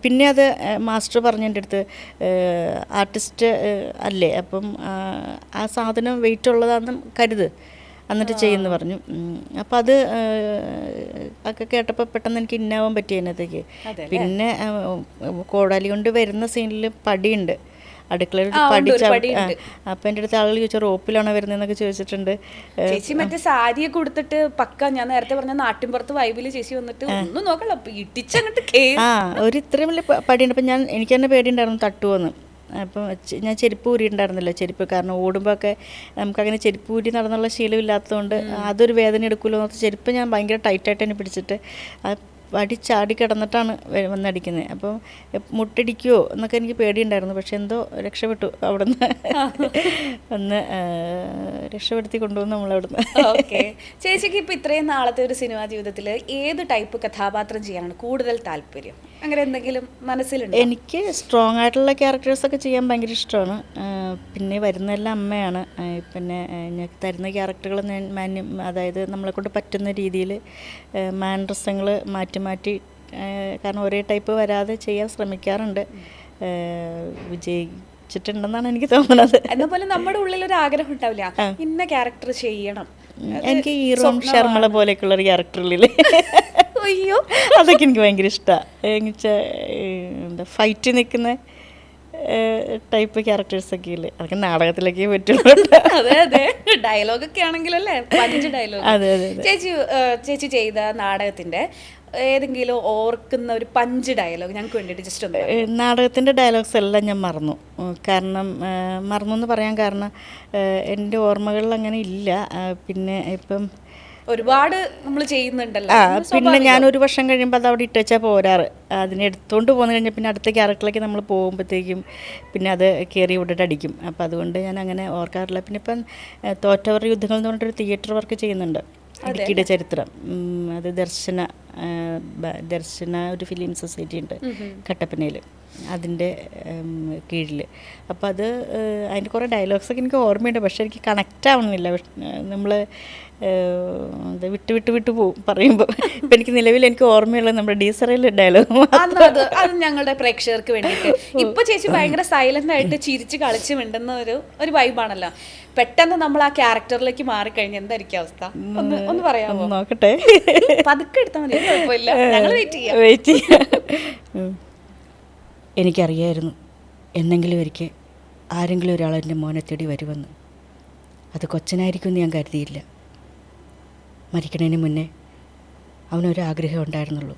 [SPEAKER 1] പിന്നെ അത് മാസ്റ്റർ പറഞ്ഞു എൻ്റെ അടുത്ത്, ആർട്ടിസ്റ്റ് അല്ലേ, അപ്പം ആ സാധനം വെയിറ്റ് ഉള്ളതാണെന്ന് കരുത് എന്നിട്ട് ചെയ്യുമെന്ന് പറഞ്ഞു. അപ്പം അത് ഒക്കെ കേട്ടപ്പോൾ പെട്ടെന്ന് എനിക്ക് ഇന്നാവാൻ പറ്റി അതിനകത്തേക്ക്. പിന്നെ കോടാലി കൊണ്ട് വരുന്ന സീനിൽ പടിയുണ്ട്, അടുക്കളയിൽ പടി. അപ്പം എൻ്റെ അടുത്ത് ആളുകൾ ചോദിച്ചാൽ റോപ്പിലാണോ വരുന്നതെന്നൊക്കെ ചോദിച്ചിട്ടുണ്ട്.
[SPEAKER 2] ചേച്ചി മറ്റേ സാരിയൊക്കെ കൊടുത്തിട്ട് പക്ക ഞാൻ നേരത്തെ പറഞ്ഞ നാട്ടിൻപുറത്ത് വൈബില് ചേച്ചി വന്നിട്ട് ഒന്നും നോക്കല്ല ഇടിച്ചങ്ങോട്ട്
[SPEAKER 1] ഒരു ഇത്രയും വലിയ പടിയുണ്ട്. അപ്പം എനിക്ക് തന്നെ പേടിയുണ്ടായിരുന്നു തട്ടുവന്ന്. അപ്പം ഞാൻ ചെരുപ്പ് ഊരിയിട്ടുണ്ടായിരുന്നില്ല, ചെരുപ്പ് കാരണം ഓടുമ്പോൾ ഒക്കെ നമുക്കങ്ങനെ ചെരുപ്പ് ഊരി നടന്നുള്ള ശീലമില്ലാത്തതുകൊണ്ട് അതൊരു വേദന എടുക്കുമല്ലോ എന്നോർത്ത് ചെരുപ്പ് ഞാൻ ഭയങ്കര ടൈറ്റായിട്ട് തന്നെ പിടിച്ചിട്ട് വടി ചാടി കിടന്നിട്ടാണ് വന്നടിക്കുന്നത്. അപ്പോൾ മുട്ടടിക്കുമോ എന്നൊക്കെ എനിക്ക് പേടിയുണ്ടായിരുന്നു. പക്ഷെ എന്തോ രക്ഷപ്പെട്ടു അവിടുന്ന്. ഒന്ന് രക്ഷപ്പെടുത്തി കൊണ്ടുവന്നു നമ്മളവിടുന്ന്.
[SPEAKER 2] ഓക്കെ, ചേച്ചിക്ക് ഇപ്പം ഇത്രയും നാളത്തെ ഒരു സിനിമാ ജീവിതത്തിൽ ഏത് ടൈപ്പ് കഥാപാത്രം ചെയ്യാനാണ് കൂടുതൽ താല്പര്യം? അങ്ങനെ എന്തെങ്കിലും മനസ്സിലുണ്ട്?
[SPEAKER 1] എനിക്ക് സ്ട്രോങ് ആയിട്ടുള്ള ക്യാരക്ടേഴ്സൊക്കെ ചെയ്യാൻ ഭയങ്കര ഇഷ്ടമാണ്. പിന്നെ വരുന്നതെല്ലാം അമ്മയാണ്. പിന്നെ ഞാൻ തരുന്ന ക്യാരക്ടറുകൾ അതായത് നമ്മളെ കൊണ്ട് പറ്റുന്ന രീതിയിൽ മാനറിസങ്ങൾ മാറ്റി കാരണം ഒരേ ടൈപ്പ് വരാതെ ചെയ്യാൻ ശ്രമിക്കാറുണ്ട്. വിജയിച്ചിട്ടുണ്ടെന്നാണ് എനിക്ക് തോന്നുന്നത്.
[SPEAKER 2] എന്നപോലെ നമ്മുടെ ഉള്ളിൽ ഒരു ആഗ്രഹം ഉണ്ടാവില്ല ഇന്ന ക്യാരക്ടർ ചെയ്യണം?
[SPEAKER 1] എനിക്ക് ഹീറോ ശർമ്മള പോലെയൊക്കെയുള്ള ഒരു ക്യാരക്ടറിൽ
[SPEAKER 2] അയ്യോ
[SPEAKER 1] അതൊക്കെ എനിക്ക് ഭയങ്കര ഇഷ്ടമാണ്. എന്താ ഫൈറ്റ് നിൽക്കുന്ന ടൈപ്പ് ക്യാരക്ടേഴ്സൊക്കെ ഇല്ലേ, അതൊക്കെ നാടകത്തിലൊക്കെ പറ്റുള്ളൂ.
[SPEAKER 2] അതെ അതെ, ഡയലോഗൊക്കെ ആണെങ്കിലല്ലേ പഞ്ച് ഡയലോഗ്.
[SPEAKER 1] അതെ അതെ.
[SPEAKER 2] ചേച്ചി ചെയ്ത നാടകത്തിന്റെ ഏതെങ്കിലും ഓർക്കുന്ന ഒരു പഞ്ച് ഡയലോഗ് ഞങ്ങൾക്ക് വേണ്ടിയിട്ട് ജസ്റ്റ് ഒന്ന്?
[SPEAKER 1] നാടകത്തിൻ്റെ ഡയലോഗ്സ് എല്ലാം ഞാൻ മറന്നു. കാരണം മറന്നു എന്ന് പറയാൻ കാരണം എൻ്റെ ഓർമ്മകളിൽ അങ്ങനെ ഇല്ല. പിന്നെ ഇപ്പം
[SPEAKER 2] ഒരുപാട് നമ്മൾ ചെയ്യുന്നുണ്ടല്ലോ.
[SPEAKER 1] പിന്നെ ഞാൻ ഒരു വർഷം കഴിയുമ്പോൾ അത് അവിടെ ഇട്ടുവെച്ചാൽ പോരാറ്. അതിനെ എടുത്തുകൊണ്ട് പോന്നു കഴിഞ്ഞാൽ പിന്നെ അടുത്ത ക്യാരക്ടറിലേക്ക് നമ്മൾ പോകുമ്പോഴത്തേക്കും പിന്നെ അത് കയറി വിട്ടിട്ട് അടിക്കും. അപ്പം അതുകൊണ്ട് ഞാൻ അങ്ങനെ ഓർക്കാറില്ല. പിന്നെ ഇപ്പം തോറ്റവർ യുദ്ധങ്ങൾ എന്ന് പറഞ്ഞിട്ടൊരു തിയേറ്റർ വർക്ക് ചെയ്യുന്നുണ്ട്, ഇടുക്കിയുടെ ചരിത്രം. അത് ദർശന ഒരു ഫിലിം സൊസൈറ്റി ഉണ്ട് കട്ടപ്പനയിൽ, അതിൻ്റെ കീഴിൽ. അപ്പോൾ അതിൻ്റെ കുറേ ഡയലോഗ്സൊക്കെ എനിക്ക് ഓർമ്മയുണ്ട്. പക്ഷേ എനിക്ക് കണക്റ്റ് ആവുന്നില്ല. നമ്മൾ വിട്ട് പോകും പറയുമ്പോൾ. ഇപ്പം എനിക്ക് നിലവിൽ എനിക്ക് ഓർമ്മയുള്ളത് നമ്മുടെ ഡീസറയിൽ ഡയലോഗ്.
[SPEAKER 2] അത് ഞങ്ങളുടെ പ്രേക്ഷകർക്ക് വേണ്ടിയിട്ട്. ഇപ്പൊ ചേച്ചി ഭയങ്കര സൈലന്റ് ആയിട്ട് ചിരിച്ച് കളിച്ച് മിണ്ടുന്ന ഒരു വൈബാണല്ലോ. പെട്ടെന്ന് നമ്മൾ ആ ക്യാരക്ടറിലേക്ക് മാറിക്കഴിഞ്ഞാൽ എന്തായിരിക്കും അവസ്ഥ? ഒന്ന് പറയാമോ?
[SPEAKER 1] നോക്കട്ടെ,
[SPEAKER 2] പതുക്കെ എടുത്താൽ മതി, കുഴപ്പമില്ല, ഞങ്ങൾ
[SPEAKER 1] വെയിറ്റ് ചെയ്യാം. എനിക്കറിയായിരുന്നു എന്നെങ്കിലും ഒരിക്കൽ ആരെങ്കിലും ഒരാൾ എൻ്റെ മോനെ തേടി വരുമെന്ന്. അത് കൊച്ചനായിരിക്കുമെന്ന് ഞാൻ കരുതിയില്ല. മരിക്കണതിന് മുന്നേ അവനൊരാഗ്രഹം ഉണ്ടായിരുന്നുള്ളൂ,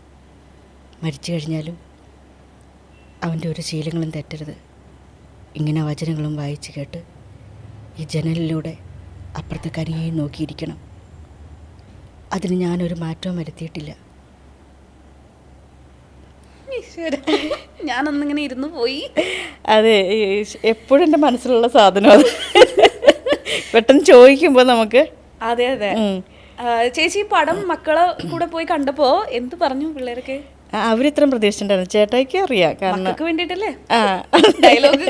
[SPEAKER 1] മരിച്ചു കഴിഞ്ഞാലും അവൻ്റെ ഒരു ശീലങ്ങളും തെറ്റരുത്. ഇങ്ങനെ വചനങ്ങളും വായിച്ച് കേട്ട് ഈ ജനലിലൂടെ അപ്പുറത്തെ കനിയെ നോക്കിയിരിക്കണം. അതിന് ഞാനൊരു മാറ്റവും വരുത്തിയിട്ടില്ല.
[SPEAKER 2] ഞാനൊന്നിങ്ങനെ ഇരുന്ന് പോയി.
[SPEAKER 1] അതെ, എപ്പോഴും എൻ്റെ മനസ്സിലുള്ള സാധനം അത്. പെട്ടെന്ന് ചോദിക്കുമ്പോൾ നമുക്ക്.
[SPEAKER 2] അതെ അതെ. ചേച്ചി പടം മക്കളെ കൂടെ പോയി കണ്ടപ്പോ എന്ത് പറഞ്ഞു പിള്ളേരൊക്കെ?
[SPEAKER 1] അവരിത്രയും പ്രതീക്ഷിച്ചിട്ടുണ്ടായിരുന്നു. ചേട്ടായിക്ക് അറിയാം, കാരണം
[SPEAKER 2] വേണ്ടിട്ടല്ലേ ഡയലോഗ്.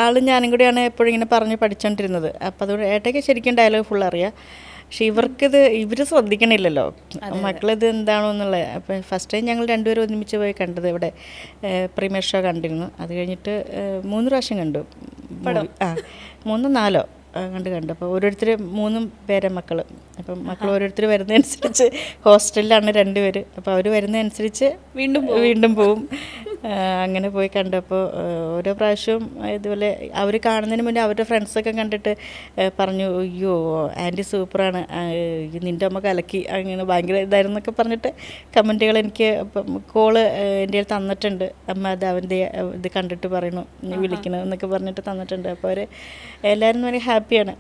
[SPEAKER 1] ആളും ഞാനും കൂടിയാണ് എപ്പോഴും ഇങ്ങനെ പറഞ്ഞ് പഠിച്ചോണ്ടിരുന്നത്. അപ്പം അതുകൊണ്ട് ഏട്ടയ്ക്ക് ശരിക്കും ഡയലോഗ് ഫുൾ അറിയാം. പക്ഷെ ഇവർ ശ്രദ്ധിക്കണില്ലല്ലോ മക്കളിത് എന്താണോ എന്നുള്ളത്. അപ്പം ഫസ്റ്റ് ടൈം ഞങ്ങൾ രണ്ടുപേരും ഒരുമിച്ച് പോയി കണ്ടത് ഇവിടെ പ്രീമിയർ ഷോ കണ്ടിരുന്നു. അത് കഴിഞ്ഞിട്ട് 3 പ്രാവശ്യം കണ്ടു. 3 4 കണ്ടു. അപ്പോൾ ഓരോരുത്തർ 3 പേരെ മക്കൾ. അപ്പം മക്കൾ ഓരോരുത്തർ വരുന്നതനുസരിച്ച് ഹോസ്റ്റലിലാണ് 2 പേര്. അപ്പോൾ അവർ വരുന്നതനുസരിച്ച് വീണ്ടും പോവും. അങ്ങനെ പോയി കണ്ടപ്പോൾ ഓരോ പ്രാവശ്യവും ഇതുപോലെ അവർ കാണുന്നതിന് മുന്നേ അവരുടെ ഫ്രണ്ട്സൊക്കെ കണ്ടിട്ട് പറഞ്ഞു, അയ്യോ ആൻറ്റി സൂപ്പറാണ്, നിൻ്റെ അമ്മ കലക്കി, അങ്ങനെ ഭയങ്കര ഇതായിരുന്നു എന്നൊക്കെ പറഞ്ഞിട്ട് കമൻറ്റുകൾ എനിക്ക് കോള് എൻ്റെ കയ്യിൽ തന്നിട്ടുണ്ട്. അമ്മ അത് അവൻ്റെ ഇത് കണ്ടിട്ട് പറയണു, വിളിക്കണം എന്നൊക്കെ പറഞ്ഞിട്ട് തന്നിട്ടുണ്ട്. അപ്പോൾ അവർ എല്ലാവരും വളരെ ഹാപ്പിയാണ്.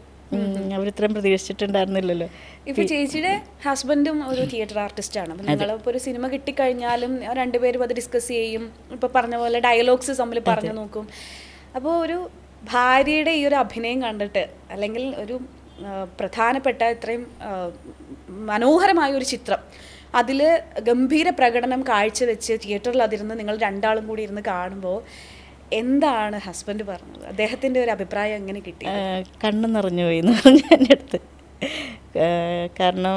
[SPEAKER 1] അവരിത്രയും പ്രതീക്ഷിച്ചിട്ടുണ്ടായിരുന്നില്ലല്ലോ.
[SPEAKER 2] ഇപ്പൊ ചേച്ചിയുടെ ഹസ്ബൻഡും ഒരു തിയേറ്റർ ആർട്ടിസ്റ്റ് ആണ്. അപ്പം നിങ്ങളിപ്പോൾ ഒരു സിനിമ കിട്ടിക്കഴിഞ്ഞാലും 2 പേരും അത് ഡിസ്കസ് ചെയ്യും. ഇപ്പൊ പറഞ്ഞ പോലെ ഡയലോഗ്സ് തമ്മിൽ പറഞ്ഞു നോക്കും. അപ്പോൾ ഒരു ഭാര്യയുടെ ഈ ഒരു അഭിനയം കണ്ടിട്ട്, അല്ലെങ്കിൽ ഒരു പ്രധാനപ്പെട്ട ഇത്രയും മനോഹരമായ ഒരു ചിത്രം അതിൽ ഗംഭീര പ്രകടനം കാഴ്ചവെച്ച് തിയേറ്ററിൽ അതിരുന്ന് നിങ്ങൾ രണ്ടാളും കൂടി ഇരുന്ന് കാണുമ്പോൾ എന്താണ് ഹസ്ബൻഡ് പറഞ്ഞത്? അദ്ദേഹത്തിൻ്റെ ഒരു അഭിപ്രായം എങ്ങനെ കിട്ടി?
[SPEAKER 1] കണ്ണ് നിറഞ്ഞു പോയി എന്ന് പറഞ്ഞു എൻ്റെ അടുത്ത്. കാരണം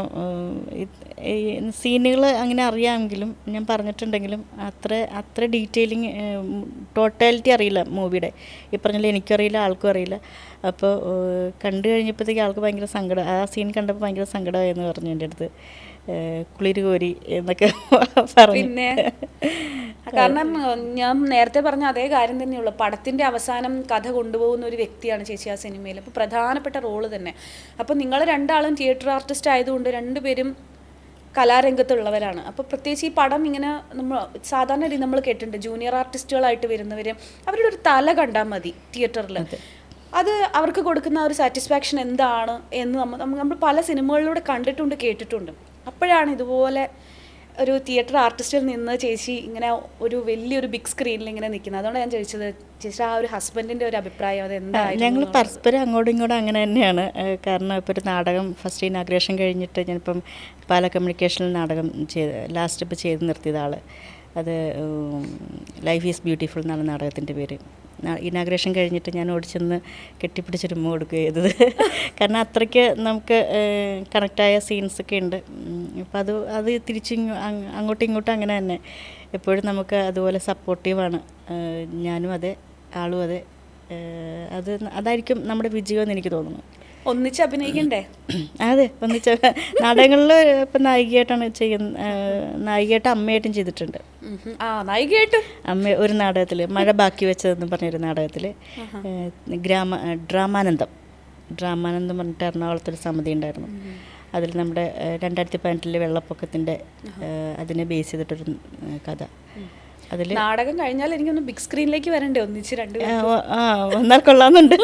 [SPEAKER 1] ഈ സീനുകൾ അങ്ങനെ അറിയാമെങ്കിലും ഞാൻ പറഞ്ഞിട്ടുണ്ടെങ്കിലും അത്ര ഡീറ്റെയിലിങ് ടോട്ടാലിറ്റി അറിയില്ല മൂവിയുടെ. ഈ പറഞ്ഞാൽ എനിക്കും അറിയില്ല, ആൾക്കും അറിയില്ല. അപ്പോൾ കണ്ടു കഴിഞ്ഞപ്പോഴത്തേക്ക് ആൾക്ക് ഭയങ്കര സങ്കടം, ആ സീൻ കണ്ടപ്പോൾ ഭയങ്കര സങ്കടമായെന്ന് പറഞ്ഞു എൻ്റെ അടുത്ത്. കുളിര് കോരി എന്നൊക്കെ പറഞ്ഞു.
[SPEAKER 2] പിന്നെ കാരണം ഞാൻ നേരത്തെ പറഞ്ഞ അതേ കാര്യം തന്നെയുള്ളൂ. പടത്തിൻ്റെ അവസാനം കഥ കൊണ്ടുപോകുന്ന ഒരു വ്യക്തിയാണ് ചേച്ചി ആ സിനിമയിൽ. അപ്പോൾ പ്രധാനപ്പെട്ട റോള് തന്നെ. അപ്പോൾ നിങ്ങൾ രണ്ടാളും തിയേറ്റർ ആർട്ടിസ്റ്റ് ആയതുകൊണ്ട് രണ്ടുപേരും കലാരംഗത്തുള്ളവരാണ്. അപ്പോൾ പ്രത്യേകിച്ച് ഈ പടം ഇങ്ങനെ നമ്മൾ സാധാരണ രീതി നമ്മൾ കേട്ടിട്ടുണ്ട്, ജൂനിയർ ആർട്ടിസ്റ്റുകളായിട്ട് വരുന്നവർ അവരുടെ ഒരു തല കണ്ടാൽ മതി തിയേറ്ററിൽ, അത് അവർക്ക് കൊടുക്കുന്ന ഒരു സാറ്റിസ്ഫാക്ഷൻ എന്താണ് എന്ന് നമ്മൾ പല സിനിമകളിലൂടെ കണ്ടിട്ടുണ്ട്, കേട്ടിട്ടുണ്ട്. അപ്പോഴാണ് ഇതുപോലെ ഒരു തിയേറ്റർ ആർട്ടിസ്റ്റിൽ നിന്ന് ചേച്ചി ഇങ്ങനെ ഒരു വലിയൊരു ബിഗ് സ്ക്രീനിൽ ഇങ്ങനെ നിൽക്കുന്നത്. അതുകൊണ്ട് ഞാൻ ചോദിച്ചത് ചേച്ചി ആ ഒരു ഹസ്ബൻഡിൻ്റെ ഒരു അഭിപ്രായം അത് എന്തായാലും.
[SPEAKER 1] ഞങ്ങൾ പരസ്പരം അങ്ങോട്ടും ഇങ്ങോട്ടും അങ്ങനെ തന്നെയാണ്. കാരണം ഇപ്പോൾ ഒരു നാടകം ഫസ്റ്റ് ഇനാഗ്രേഷൻ കഴിഞ്ഞിട്ട് ഞാനിപ്പം പാല കമ്മ്യൂണിക്കേഷനിൽ നാടകം ലാസ്റ്റ് ഇപ്പോൾ ചെയ്ത് നിർത്തിയത് ആൾ. അത് ലൈഫ് ഈസ് ബ്യൂട്ടിഫുൾ എന്നാണ് നാടകത്തിൻ്റെ പേര്. ഇനാഗ്രേഷൻ കഴിഞ്ഞിട്ട് ഞാൻ ഓടിച്ചെന്ന് കെട്ടിപ്പിടിച്ചൊരു ഉമ്മ കൊടുക്കുക ചെയ്തത്. കാരണം അത്രയ്ക്ക് നമുക്ക് കണക്റ്റായ സീൻസൊക്കെ ഉണ്ട്. അപ്പോൾ അത് തിരിച്ച് അങ്ങോട്ടും ഇങ്ങോട്ടും അങ്ങനെ തന്നെ എപ്പോഴും നമുക്ക് അതുപോലെ സപ്പോർട്ടീവാണ്. ഞാനും അതെ, ആളും അതെ. അതായിരിക്കും നമ്മുടെ വിജയമെന്ന് എനിക്ക് തോന്നുന്നു.
[SPEAKER 2] ഒന്നിച്ച് അഭിനയിക്കണ്ടേ?
[SPEAKER 1] അതെ, ഒന്നിച്ച് നാടകങ്ങളിൽ ഇപ്പം നായികയായിട്ടാണ് നായികയായിട്ട് അമ്മയായിട്ടും ചെയ്തിട്ടുണ്ട്. അമ്മ ഒരു നാടകത്തിൽ മഴ ബാക്കി വെച്ചതെന്ന് പറഞ്ഞൊരു നാടകത്തിൽ ഡ്രാമാനന്ദം പറഞ്ഞിട്ട് എറണാകുളത്തൊരു സമിതി ഉണ്ടായിരുന്നു. അതിൽ നമ്മുടെ 2018 വെള്ളപ്പൊക്കത്തിൻ്റെ അതിനെ ബേസ് ചെയ്തിട്ടൊരു കഥ. അതിൽ
[SPEAKER 2] നാടകം കഴിഞ്ഞാൽ എനിക്കൊന്ന് ബിഗ് സ്ക്രീനിലേക്ക് വരണ്ടേ ഒന്നിച്ച് രണ്ട്
[SPEAKER 1] വന്നാൽ കൊള്ളാമെന്നുണ്ട്.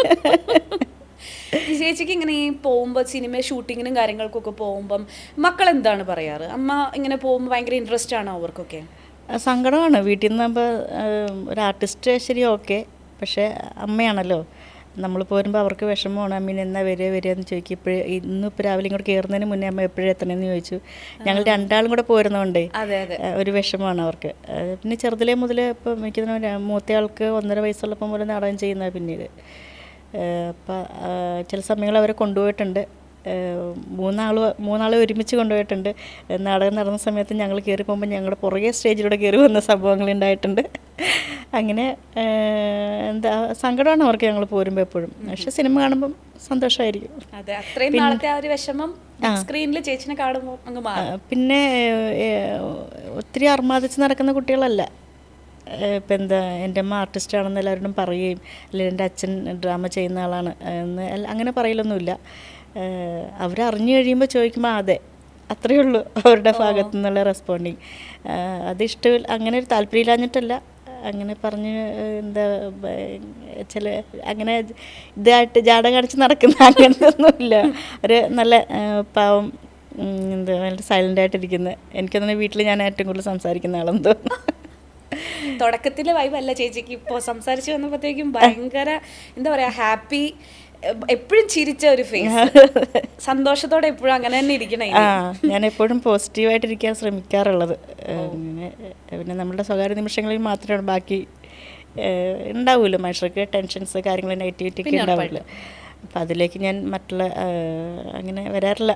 [SPEAKER 2] ചേച്ചിക്ക് ഇങ്ങനെ ഈ പോകുമ്പോൾ സിനിമ ഷൂട്ടിങ്ങിനും കാര്യങ്ങൾക്കൊക്കെ പോകുമ്പം മക്കൾ എന്താണ് പറയാറ്? അമ്മ ഇങ്ങനെ പോകുമ്പോൾ ഭയങ്കര ഇൻട്രസ്റ്റ് ആണോ അവർക്കൊക്കെ?
[SPEAKER 1] സങ്കടമാണ്. വീട്ടിൽ നിന്ന് ഒരു ആർട്ടിസ്റ്റ് ശരി ഓക്കെ, പക്ഷേ അമ്മയാണല്ലോ, നമ്മൾ പോരുമ്പോൾ അവർക്ക് വിഷമമാണ്. അമ്മീൻ എന്നാ വരിക എന്ന് ചോദിക്കും. ഇന്നിപ്പോൾ രാവിലെ ഇങ്ങോട്ട് കയറുന്നതിന് മുന്നേ അമ്മ എപ്പോഴും എത്തണമെന്ന് ചോദിച്ചു. ഞങ്ങൾ രണ്ടാളും കൂടെ പോരുന്നതുകൊണ്ടേ ഒരു വിഷമമാണ് അവർക്ക്. പിന്നെ ചെറുതിലേ മുതൽ ഇപ്പം എനിക്ക് മൂത്തയാൾക്ക് 1.5 വയസ്സുള്ളപ്പം മുതൽ നാടകം ചെയ്യുന്നത്. പിന്നീട് അപ്പം ചില സമയങ്ങൾ അവരെ കൊണ്ടുപോയിട്ടുണ്ട്. മൂന്നാൾ ഒരുമിച്ച് കൊണ്ടുപോയിട്ടുണ്ട്. നാടകം നടന്ന സമയത്ത് ഞങ്ങൾ കയറി പോകുമ്പോൾ ഞങ്ങളുടെ പുറകെ സ്റ്റേജിലൂടെ കയറി വന്ന സംഭവങ്ങളുണ്ടായിട്ടുണ്ട്. അങ്ങനെ എന്താ സങ്കടമാണ് അവർക്ക് ഞങ്ങൾ പോരുമ്പോൾ എപ്പോഴും. പക്ഷെ സിനിമ കാണുമ്പം സന്തോഷമായിരിക്കും. പിന്നെ ഒത്തിരി അർമാദിച്ച് നടക്കുന്ന കുട്ടികളല്ല. ഇപ്പം എന്താ എൻ്റെ അമ്മ ആർട്ടിസ്റ്റാണെന്ന് എല്ലാവരോടും പറയുകയും അല്ലെങ്കിൽ എൻ്റെ അച്ഛൻ ഡ്രാമ ചെയ്യുന്ന ആളാണ് എന്ന് അങ്ങനെ പറയലൊന്നുമില്ല. അവരറിഞ്ഞു കഴിയുമ്പോൾ ചോദിക്കുമ്പോൾ അതെ, അത്രയേ ഉള്ളൂ അവരുടെ ഭാഗത്തു നിന്നുള്ള റെസ്പോണ്ടിങ്. അതിഷ്ടമില്ല, അങ്ങനെ ഒരു താല്പര്യമില്ലാഞ്ഞിട്ടല്ല, അങ്ങനെ പറഞ്ഞ് എന്താ ചില അങ്ങനെ ഇതായിട്ട് ജാട കാണിച്ച് നടക്കുന്ന അങ്ങനത്തെ ഒന്നുമില്ല. ഒരു നല്ല പാവം എന്താ നല്ല സൈലൻ്റായിട്ടിരിക്കുന്ന, എനിക്കൊന്നും വീട്ടിൽ ഞാൻ ഏറ്റവും കൂടുതൽ സംസാരിക്കുന്ന ആളെന്ന് തോന്നുന്നു.
[SPEAKER 2] തുടക്കത്തിലെ വൈബല്ല ചേച്ചിക്ക് ഇപ്പോൾ സംസാരിച്ച് വന്നപ്പോഴത്തേക്കും ഭയങ്കര എന്താ പറയാ ഹാപ്പി, എപ്പോഴും ചിരിച്ച ഒരു ഫേസ്, സന്തോഷത്തോടെ എപ്പോഴും അങ്ങനെ തന്നെ ഇരിക്കണേ.
[SPEAKER 1] ഞാൻ എപ്പോഴും പോസിറ്റീവായിട്ടിരിക്കാൻ ശ്രമിക്കാറുള്ളത്. പിന്നെ നമ്മളുടെ സ്വകാര്യ നിമിഷങ്ങളിൽ മാത്രമാണ്, ബാക്കി ഉണ്ടാവുമല്ലോ മനുഷ്യർക്ക് ടെൻഷൻസ് കാര്യങ്ങൾ നെഗറ്റിവിറ്റി ഒക്കെ ഉണ്ടാവില്ല. അപ്പം അതിലേക്ക് ഞാൻ മറ്റുള്ള അങ്ങനെ വരാറില്ല.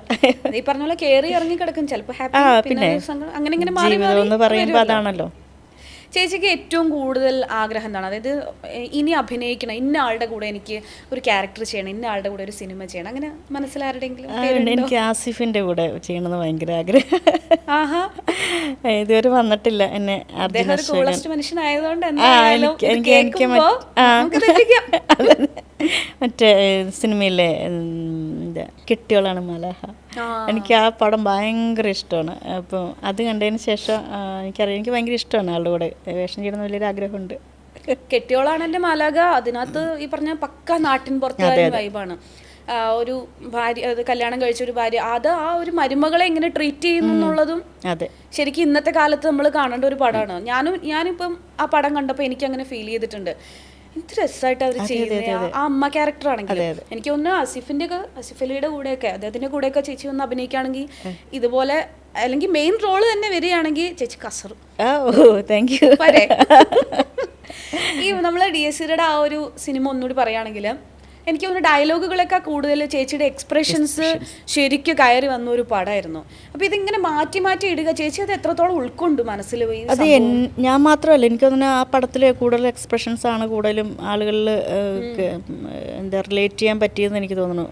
[SPEAKER 2] ഈ പറഞ്ഞ പോലെ കയറി ഇറങ്ങി കിടക്കും ചിലപ്പോൾ ഹാപ്പി.
[SPEAKER 1] പിന്നെ ജീവിതം എന്ന് പറയുമ്പോൾ അതാണല്ലോ.
[SPEAKER 2] ചേച്ചിക്ക് ഏറ്റവും കൂടുതൽ ആഗ്രഹം എന്താണ്? അതായത് ഇനി അഭിനയിക്കണം, ഇന്ന ആളുടെ കൂടെ എനിക്ക് ഒരു ക്യാരക്ടർ ചെയ്യണം, ഇന്ന ആളുടെ കൂടെ ഒരു സിനിമ ചെയ്യണം, അങ്ങനെ മനസ്സിലാരുടെങ്കിലും?
[SPEAKER 1] എനിക്ക് ആസിഫിൻ്റെ കൂടെ ചെയ്യണമെന്ന് ഭയങ്കര ആഗ്രഹം. ഇതുവരെ വന്നിട്ടില്ല. എന്നെ
[SPEAKER 2] മനുഷ്യനായതുകൊണ്ട്
[SPEAKER 1] മറ്റേ സിനിമയിലെ കെട്ടിയോളാണ് മലഹ, എനിക്ക് ആ പടം ഭയങ്കര ഇഷ്ടമാണ്. അപ്പോൾ അത് കണ്ടതിന് ശേഷം എനിക്കറിയാം, എനിക്ക് ഭയങ്കര ഇഷ്ടമാണ് ആളുടെ കൂടെ വേഷം ചെയ്യണമെന്ന് വലിയൊരു ആഗ്രഹമുണ്ട്.
[SPEAKER 2] കെട്ടിയോളാണ് എൻ്റെ മാലാഖ. അതിനകത്ത് ഈ പറഞ്ഞ പക്ക നാട്ടിൻ പുറത്തെ വൈബാണ്. ഒരു ഭാര്യ, അത് കല്യാണം കഴിച്ച ഒരു ഭാര്യ, അത് ആ ഒരു മരുമകളെ എങ്ങനെ ട്രീറ്റ് ചെയ്യുന്നു എന്നുള്ളതും ശരിക്കും ഇന്നത്തെ കാലത്ത് നമ്മൾ കാണേണ്ട ഒരു പടമാണ്. ഞാനിപ്പം ആ പടം കണ്ടപ്പോൾ എനിക്ക് അങ്ങനെ ഫീൽ ചെയ്തിട്ടുണ്ട്. എന്ത് രസമായിട്ട് അവർ ചെയ്യുന്നത്. ആ അമ്മ ക്യാരക്ടർ ആണെങ്കിൽ എനിക്ക് തോന്നുന്നു ആസിഫ് അലിയുടെ കൂടെയൊക്കെ, അദ്ദേഹത്തിന്റെ കൂടെയൊക്കെ ചേച്ചി ഒന്ന് അഭിനയിക്കുകയാണെങ്കിൽ ഇതുപോലെ അല്ലെങ്കിൽ മെയിൻ റോള് തന്നെ വരികയാണെങ്കിൽ ചേച്ചി കസറും.
[SPEAKER 1] ഓ താങ്ക് യു.
[SPEAKER 2] ഈ നമ്മൾ DSCയുടെ ആ ഒരു സിനിമ ഒന്നുകൂടി പറയുകയാണെങ്കിൽ എനിക്ക് തോന്നുന്നു ഡയലോഗുകളൊക്കെ കൂടുതൽ ചേച്ചിയുടെ എക്സ്പ്രഷൻസ് ശരിക്കും കയറി വന്ന ഒരു പടമായിരുന്നു. അപ്പോൾ ഇതിങ്ങനെ മാറ്റി മാറ്റി ഇടുക, ചേച്ചി അത് എത്രത്തോളം ഉൾക്കൊണ്ടു മനസ്സിൽ?
[SPEAKER 1] അത് ഞാൻ മാത്രമല്ല, എനിക്ക് തോന്നുന്നു ആ പടത്തിൽ കൂടുതൽ എക്സ്പ്രഷൻസ് ആണ് കൂടുതലും ആളുകളിൽ എന്താ റിലേറ്റ് ചെയ്യാൻ പറ്റിയെന്ന് എനിക്ക് തോന്നുന്നു.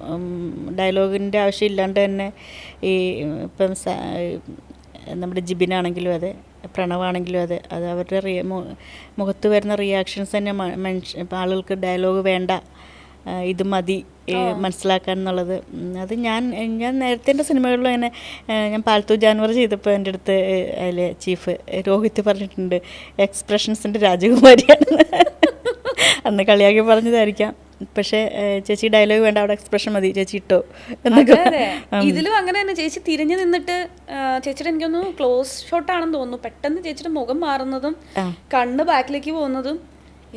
[SPEAKER 1] ഡയലോഗിൻ്റെ ആവശ്യമില്ലാണ്ട് തന്നെ ഈ ഇപ്പം നമ്മുടെ ജിബിനാണെങ്കിലും അതെ, പ്രണവാണെങ്കിലും അതെ, അത് അവരുടെ മുഖത്ത് വരുന്ന റിയാക്ഷൻസ് തന്നെ ഇപ്പം ആളുകൾക്ക് ഡയലോഗ് വേണ്ട, ഇത് മതി മനസ്സിലാക്കാൻ എന്നുള്ളത്. അത് ഞാൻ നേരത്തെ എൻ്റെ സിനിമകളിലും അങ്ങനെ ഞാൻ പാൽത്തു ജാനുവർ ചെയ്തപ്പോൾ എൻ്റെ അടുത്ത് അതിലെ ചീഫ് രോഹിത് പറഞ്ഞിട്ടുണ്ട് എക്സ്പ്രഷൻസിൻ്റെ രാജകുമാരിയാണ്. അന്ന് കളിയാക്കി പറഞ്ഞതായിരിക്കാം. പക്ഷേ ചേച്ചി ഡയലോഗ് വേണ്ട, അവിടെ എക്സ്പ്രഷൻ മതി, ചേച്ചി ഇട്ടോ എന്നൊക്കെ.
[SPEAKER 2] ഇതിലും അങ്ങനെ തന്നെ ചേച്ചി തിരിഞ്ഞു നിന്നിട്ട് ചേച്ചിയുടെ എനിക്കൊന്ന് ക്ലോസ് ഷോട്ടാണെന്ന് തോന്നുന്നു, പെട്ടെന്ന് ചേച്ചിയുടെ മുഖം മാറുന്നതും കണ്ണ് ബാക്കിലേക്ക് പോകുന്നതും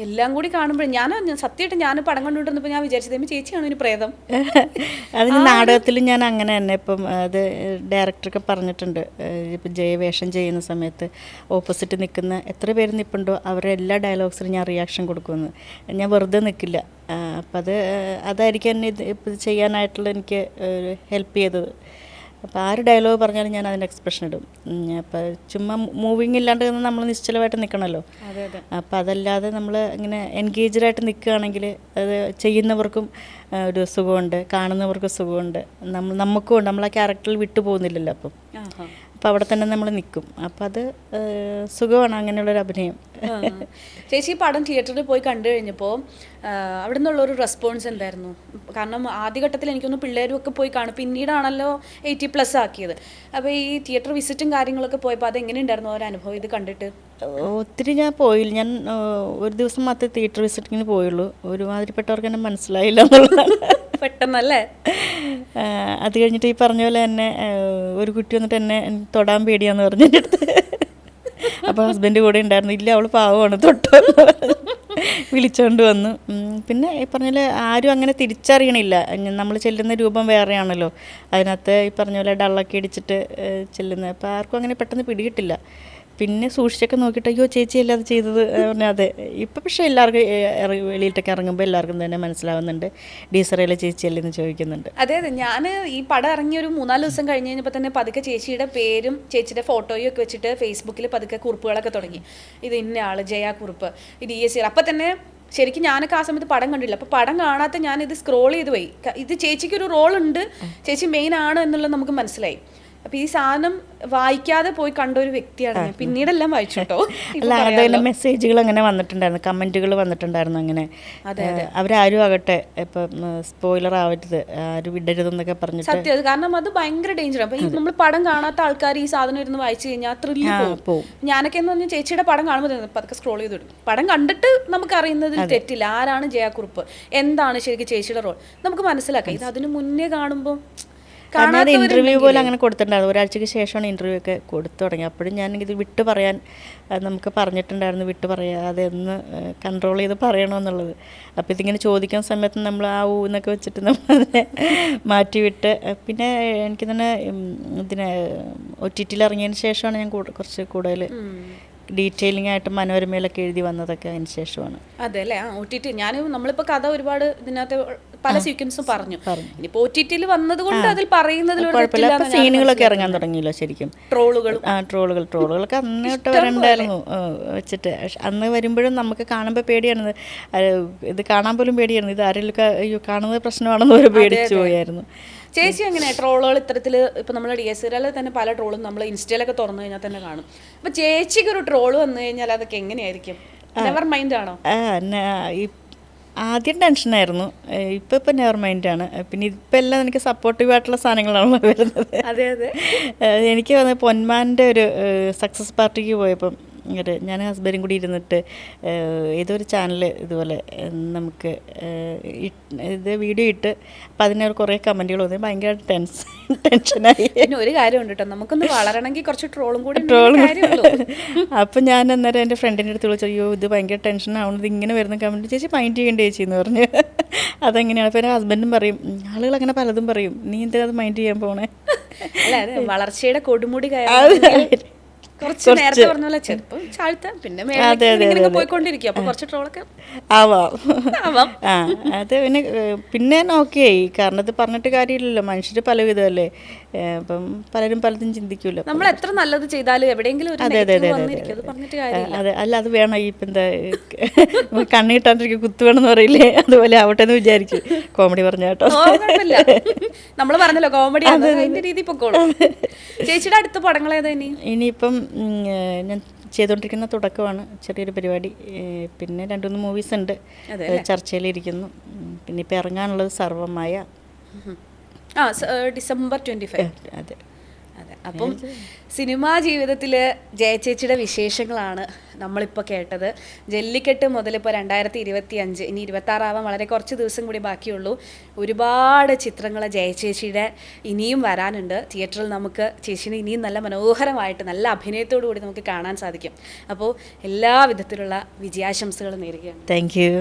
[SPEAKER 2] എല്ലാം കൂടി കാണുമ്പോഴേ ഞാൻ സത്യമായിട്ട് ഞാൻ പടം കണ്ടുകൊണ്ടിരുന്നപ്പോൾ ഞാൻ വിചാരിച്ചത് ചേച്ചിയാണ് ഒരു പ്രേതം.
[SPEAKER 1] അത് നാടകത്തിലും ഞാൻ അങ്ങനെ തന്നെ. ഇപ്പം അത് ഡയറക്ടറൊക്കെ പറഞ്ഞിട്ടുണ്ട്, ഇപ്പം ജയവേഷം ചെയ്യുന്ന സമയത്ത് ഓപ്പോസിറ്റ് നിൽക്കുന്ന എത്ര പേര് നിൽപ്പുണ്ടോ അവരുടെ എല്ലാ ഡയലോഗ്സിനും ഞാൻ റിയാക്ഷൻ കൊടുക്കുമെന്ന്. ഞാൻ വെറുതെ നിൽക്കില്ല. അപ്പം അതായിരിക്കും എന്നെ ഇത് ചെയ്യാനായിട്ടുള്ള എനിക്ക് ഹെൽപ്പ് ചെയ്തത്. അപ്പോൾ ആര് ഡയലോഗ് പറഞ്ഞാലും ഞാൻ അതിൻ്റെ എക്സ്പ്രഷൻ ഇടും. അപ്പോൾ ചുമ്മാ മൂവിങ് ഇല്ലാണ്ട് നമ്മൾ നിശ്ചലമായിട്ട് നിൽക്കണമല്ലോ. അപ്പോൾ അതല്ലാതെ നമ്മൾ ഇങ്ങനെ എൻഗേജ്ഡായിട്ട് നിൽക്കുകയാണെങ്കിൽ അത് ചെയ്യുന്നവർക്കും ഒരു സുഖമുണ്ട്, കാണുന്നവർക്കും സുഖമുണ്ട്, നമുക്കും ഉണ്ട്. നമ്മൾ ആ ക്യാരക്ടറിൽ വിട്ടു പോകുന്നില്ലല്ലോ. അപ്പോൾ അവിടെ തന്നെ നമ്മൾ നിൽക്കും. അപ്പം അത് സുഖമാണ് അങ്ങനെയുള്ളൊരു അഭിനയം.
[SPEAKER 2] ചേച്ചി പടം തിയേറ്ററിൽ പോയി കണ്ടു കഴിഞ്ഞപ്പോൾ അവിടെ നിന്നുള്ളൊരു റെസ്പോൺസ് എന്തായിരുന്നു? കാരണം ആദ്യഘട്ടത്തിൽ എനിക്കൊന്ന് പിള്ളേരും ഒക്കെ പോയി കാണും, പിന്നീടാണല്ലോ 80+ ആക്കിയത്. അപ്പോൾ ഈ തിയേറ്റർ വിസിറ്റും കാര്യങ്ങളൊക്കെ പോയപ്പോൾ അതെങ്ങനെയുണ്ടായിരുന്നു ഒരു അനുഭവം ഇത് കണ്ടിട്ട്?
[SPEAKER 1] ഒത്തിരി ഞാൻ പോയില്ല. ഞാൻ ഒരു ദിവസം മാത്രമേ തിയേറ്റർ വിസിറ്റിങ്ങിന് പോയുള്ളൂ. ഒരുമാതിരിപ്പെട്ടവർക്ക് എന്നെ മനസ്സിലായില്ല എന്നുള്ളതാണ്.
[SPEAKER 2] പെട്ടെന്നല്ലേ?
[SPEAKER 1] അത് കഴിഞ്ഞിട്ട് ഈ പറഞ്ഞ പോലെ തന്നെ ഒരു കുട്ടി വന്നിട്ട് എന്നെ തൊടാൻ പേടിയാന്ന് പറഞ്ഞിട്ട്, അപ്പോൾ ഹസ്ബൻഡ് കൂടെ ഉണ്ടായിരുന്നു. ഇല്ല അവൾ പാവമാണ്, തൊട്ടോ വിളിച്ചോണ്ട് വന്നു. പിന്നെ ഈ പറഞ്ഞ പോലെ ആരും അങ്ങനെ തിരിച്ചറിയണില്ല. നമ്മൾ ചെല്ലുന്ന രൂപം വേറെയാണല്ലോ, അതിനകത്ത് ഈ പറഞ്ഞ പോലെ ഡള്ളൊക്കെ ഇടിച്ചിട്ട് ചെല്ലുന്നത്. അപ്പോൾ ആർക്കും അങ്ങനെ പെട്ടെന്ന് പിടികിട്ടില്ല. പിന്നെ സൂക്ഷിച്ചൊക്കെ നോക്കിയിട്ട് അയ്യോ ചേച്ചിയല്ല അത് ചെയ്തത് പറഞ്ഞാൽ അതെ. ഇപ്പം പക്ഷേ എല്ലാവർക്കും വെളിയിലൊക്കെ ഇറങ്ങുമ്പോൾ എല്ലാവർക്കും തന്നെ മനസ്സിലാവുന്നുണ്ട് ഡീസറയിലെ ചേച്ചിയല്ലെന്ന് ചോദിക്കുന്നുണ്ട്.
[SPEAKER 2] അതെ അതെ, ഞാൻ ഈ പടം ഇറങ്ങി ഒരു 3-4 ദിവസം കഴിഞ്ഞ് കഴിഞ്ഞപ്പോൾ തന്നെ പതുക്കെ ചേച്ചിയുടെ പേരും ചേച്ചിയുടെ ഫോട്ടോയും ഒക്കെ വെച്ചിട്ട് ഫേസ്ബുക്കിൽ പതുക്കെ കുറിപ്പുകളൊക്കെ തുടങ്ങി. ഇത് ഇന്ന ആൾ ജയ കുറുപ്പ്, ഇത് DSC. അപ്പം തന്നെ ശരിക്കും ഞാനൊക്കെ ആ സമയത്ത് പടം കണ്ടില്ല. അപ്പോൾ പടം കാണാത്ത ഞാനിത് സ്ക്രോൾ ചെയ്ത് പോയി. ഇത് ചേച്ചിക്കൊരു റോളുണ്ട്, ചേച്ചി മെയിൻ ആണ് എന്നുള്ളത് നമുക്ക് മനസ്സിലായി. അപ്പൊ ഈ സാധനം വായിക്കാതെ പോയി കണ്ട ഒരു വ്യക്തിയാണ് ഞാൻ. പിന്നീടെല്ലാം വായിച്ചു കേട്ടോ.
[SPEAKER 1] അല്ല അതെല്ലാം മെസ്സേജുകൾ അങ്ങനെ വന്നിട്ടുണ്ടായിരുന്നു, കമന്റുകൾ വന്നിട്ടുണ്ടായിരുന്നു. അങ്ങനെ അവരാരും ആകട്ടെ ഇപ്പം സ്പോയിലർ ആവരുത്, ആരും വിടരുതെന്നൊക്കെ പറഞ്ഞിട്ട്.
[SPEAKER 2] സത്യം അത്, കാരണം അത് ഭയങ്കര ഡേഞ്ചർ. അപ്പൊ ഈ നമ്മൾ പടം കാണാത്ത ആൾക്കാർ ഈ സാധനം ഇരുന്ന് വായിച്ചു കഴിഞ്ഞാൽ ത്രില്ല് പോകും. ഞാനൊക്കെ എന്ന് പറഞ്ഞാൽ ചേച്ചിയുടെ പടം കാണുമ്പോൾ പതുക്കെ സ്ക്രോൾ ചെയ്തിടും. പടം കണ്ടിട്ട് നമുക്ക് അറിയുന്നതിൽ തെറ്റില്ല. ആരാണ് ജയക്കുറുപ്പ്, എന്താണ് ശരിക്കും ചേച്ചിയുടെ റോൾ നമുക്ക് മനസ്സിലാക്കാം. ഇത് അതിന് മുന്നേ കാണുമ്പോൾ
[SPEAKER 1] ഇന്റർവ്യൂ പോലെ അങ്ങനെ കൊടുത്തിട്ടുണ്ടായിരുന്നു. ഒരാഴ്ചയ്ക്ക് ശേഷമാണ് ഇന്റർവ്യൂ ഒക്കെ കൊടുത്തു തുടങ്ങി. അപ്പോഴും ഞാൻ ഇത് വിട്ട് പറയാൻ നമുക്ക് പറഞ്ഞിട്ടുണ്ടായിരുന്നു, വിട്ട് പറയാതെ ഒന്ന് കൺട്രോൾ ചെയ്ത് പറയണമെന്നുള്ളത്. അപ്പോൾ ഇതിങ്ങനെ ചോദിക്കുന്ന സമയത്ത് നമ്മൾ ആ ഊന്നൊക്കെ വെച്ചിട്ട് നമ്മളതിനെ മാറ്റിവിട്ട്. പിന്നെ എനിക്ക് തന്നെ ഇതിന് OTTയിൽ ഇറങ്ങിയതിന് ശേഷമാണ് ഞാൻ കുറച്ച് കൂടുതൽ ഡീറ്റെയിലിംഗ് ആയിട്ട് മനോരമയിലൊക്കെ എഴുതി വന്നതൊക്കെ അതിന് ശേഷമാണ്.
[SPEAKER 2] അതെ അല്ലേ? OTT ഞാൻ നമ്മളിപ്പോൾ കഥ ഒരുപാട് ഇതിനകത്ത് പല സീക്വൻസും പറഞ്ഞു. ഇനിയിപ്പോൾ OTTയിൽ വന്നത് കൊണ്ട് അതിൽ പറയുന്നതിൽ
[SPEAKER 1] സീനുകളൊക്കെ ഇറങ്ങാൻ തുടങ്ങിയല്ലോ ശരിക്കും. ട്രോളുകളൊക്കെ അന്ന് തൊട്ട് വരണ്ടായിരുന്നു വെച്ചിട്ട്. അന്ന് വരുമ്പോഴും നമുക്ക് കാണുമ്പോൾ പേടിയാണ്, ഇത് കാണാൻ പോലും പേടിയായിരുന്നു. ഇത് ആരെങ്കിലും കാണുന്നത് പ്രശ്നമാണെന്ന് ഒരു പേടിച്ചു പോയായിരുന്നു.
[SPEAKER 2] ചേച്ചി എങ്ങനെ ട്രോളുകൾ ഇത്തരത്തിൽ ഇപ്പം നമ്മൾ DSCയിൽ തന്നെ പല ട്രോളും നമ്മൾ ഇൻസ്റ്റയിലൊക്കെ തുറന്നു കഴിഞ്ഞാൽ തന്നെ കാണും. അപ്പം ചേച്ചിക്ക് ഒരു ട്രോള് വന്നു കഴിഞ്ഞാൽ അതൊക്കെ എങ്ങനെയായിരിക്കും? നെവർ മൈൻഡ് ആണോ?
[SPEAKER 1] ആദ്യം ടെൻഷനായിരുന്നു, ഇപ്പം നെവർ മൈൻഡാണ്. പിന്നെ ഇപ്പം എല്ലാം എനിക്ക് സപ്പോർട്ടീവായിട്ടുള്ള സാധനങ്ങളാണ് വരുന്നത്.
[SPEAKER 2] അതെ അതെ,
[SPEAKER 1] എനിക്ക് വന്നത് പൊന്മാൻ്റെ ഒരു സക്സസ് പാർട്ടിക്ക് പോയപ്പം ഞാൻ ഹസ്ബൻഡും കൂടി ഇരുന്നിട്ട് ഏതൊരു ചാനൽ ഇതുപോലെ നമുക്ക് ഇത് വീഡിയോ ഇട്ട് അപ്പം അതിന് കുറേ കമൻറ്റുകൾ വന്നു. ഭയങ്കര ടെൻഷനായി.
[SPEAKER 2] പിന്നെ ഒരു കാര്യമുണ്ട് കേട്ടോ, നമുക്കൊന്ന് വളരണമെങ്കിൽ കുറച്ച് ട്രോളും കൂടി.
[SPEAKER 1] അപ്പം ഞാൻ അന്നേരം എൻ്റെ ഫ്രണ്ടിൻ്റെ അടുത്ത് വിളിച്ചു, അയ്യോ ഇത് ഭയങ്കര ടെൻഷനാവുന്നത് ഇങ്ങനെ വരുന്ന കമൻറ്റ്, ചേച്ചി മൈൻഡ് ചെയ്യേണ്ട ചേച്ചി എന്ന് പറഞ്ഞു. അതെങ്ങനെയാണ്? അപ്പോൾ എൻ്റെ ഹസ്ബൻഡും പറയും, ആളുകൾ അങ്ങനെ പലതും പറയും, നീ എന്തിനാ അത് മൈൻഡ് ചെയ്യാൻ പോണേ?
[SPEAKER 2] അല്ല അത് വളർച്ചയുടെ കൊടുമുടി കയറി കുറച്ച് നേരത്തെ പറഞ്ഞ പോലെ ചെറുപ്പം ചാഴ്ത്താം പിന്നെ ഇങ്ങനെ പോയിക്കൊണ്ടിരിക്കും. അപ്പൊ കുറച്ച് ട്രോളൊക്കെ
[SPEAKER 1] ആവാം. അത് പിന്നെ ഓക്കെ ആയി. കാരണം ഇത് പറഞ്ഞിട്ട് കാര്യമില്ലല്ലോ, മനുഷ്യർ പല വിധമല്ലേ. അപ്പം പലരും പലതും ചിന്തിക്കുമല്ലോ.
[SPEAKER 2] നമ്മൾ എത്ര നല്ലത് ചെയ്താലും എവിടെയെങ്കിലും ഒരു നെഗറ്റീവ് വന്നിരിക്കും. അത് പറഞ്ഞിട്ട് കാര്യമില്ല.
[SPEAKER 1] അതെ, അല്ല അത് വേണം. ഈ ഇപ്പം എന്താ കണ്ണി കിട്ടാണ്ടിരിക്കും കുത്തു വേണമെന്ന് പറയില്ലേ, അതുപോലെ ആവട്ടെ എന്ന് വിചാരിക്കും. കോമഡി പറഞ്ഞ കേട്ടോ.
[SPEAKER 2] നമ്മൾ പറഞ്ഞല്ലോ കോമഡി അതിന്റെ രീതി പൊക്കോളൂ. ചേച്ചിയുടെ അടുത്ത പടങ്ങൾ ഏതാ
[SPEAKER 1] ഇനിയിപ്പം ഞാൻ ചെയ്തുകൊണ്ടിരിക്കുന്ന തുടക്കമാണ്, ചെറിയൊരു പരിപാടി. പിന്നെ 2-3 മൂവീസ് ഉണ്ട് ചർച്ചയിലിരിക്കുന്നു. പിന്നെ ഇപ്പം ഇറങ്ങാനുള്ളത് സർവമായ
[SPEAKER 2] ഡിസംബർ 25.
[SPEAKER 1] അതെ
[SPEAKER 2] അതെ. അപ്പം സിനിമാ ജീവിതത്തിൽ ജയചേച്ചിയുടെ വിശേഷങ്ങളാണ് നമ്മളിപ്പോൾ കേട്ടത്. ജല്ലിക്കെട്ട് മുതൽ ഇപ്പോൾ 2025, ഇനി 26 ആവാൻ വളരെ കുറച്ച് ദിവസം കൂടി ബാക്കിയുള്ളൂ. ഒരുപാട് ചിത്രങ്ങൾ ജയചേച്ചിയുടെ ഇനിയും വരാനുണ്ട്. തിയേറ്ററിൽ നമുക്ക് ചേച്ചിനെ ഇനിയും നല്ല മനോഹരമായിട്ട് നല്ല അഭിനയത്തോടു കൂടി നമുക്ക് കാണാൻ സാധിക്കും. അപ്പോൾ എല്ലാ വിധത്തിലുള്ള വിജയാശംസകളും നേരുകയാണ്.
[SPEAKER 1] Thank you.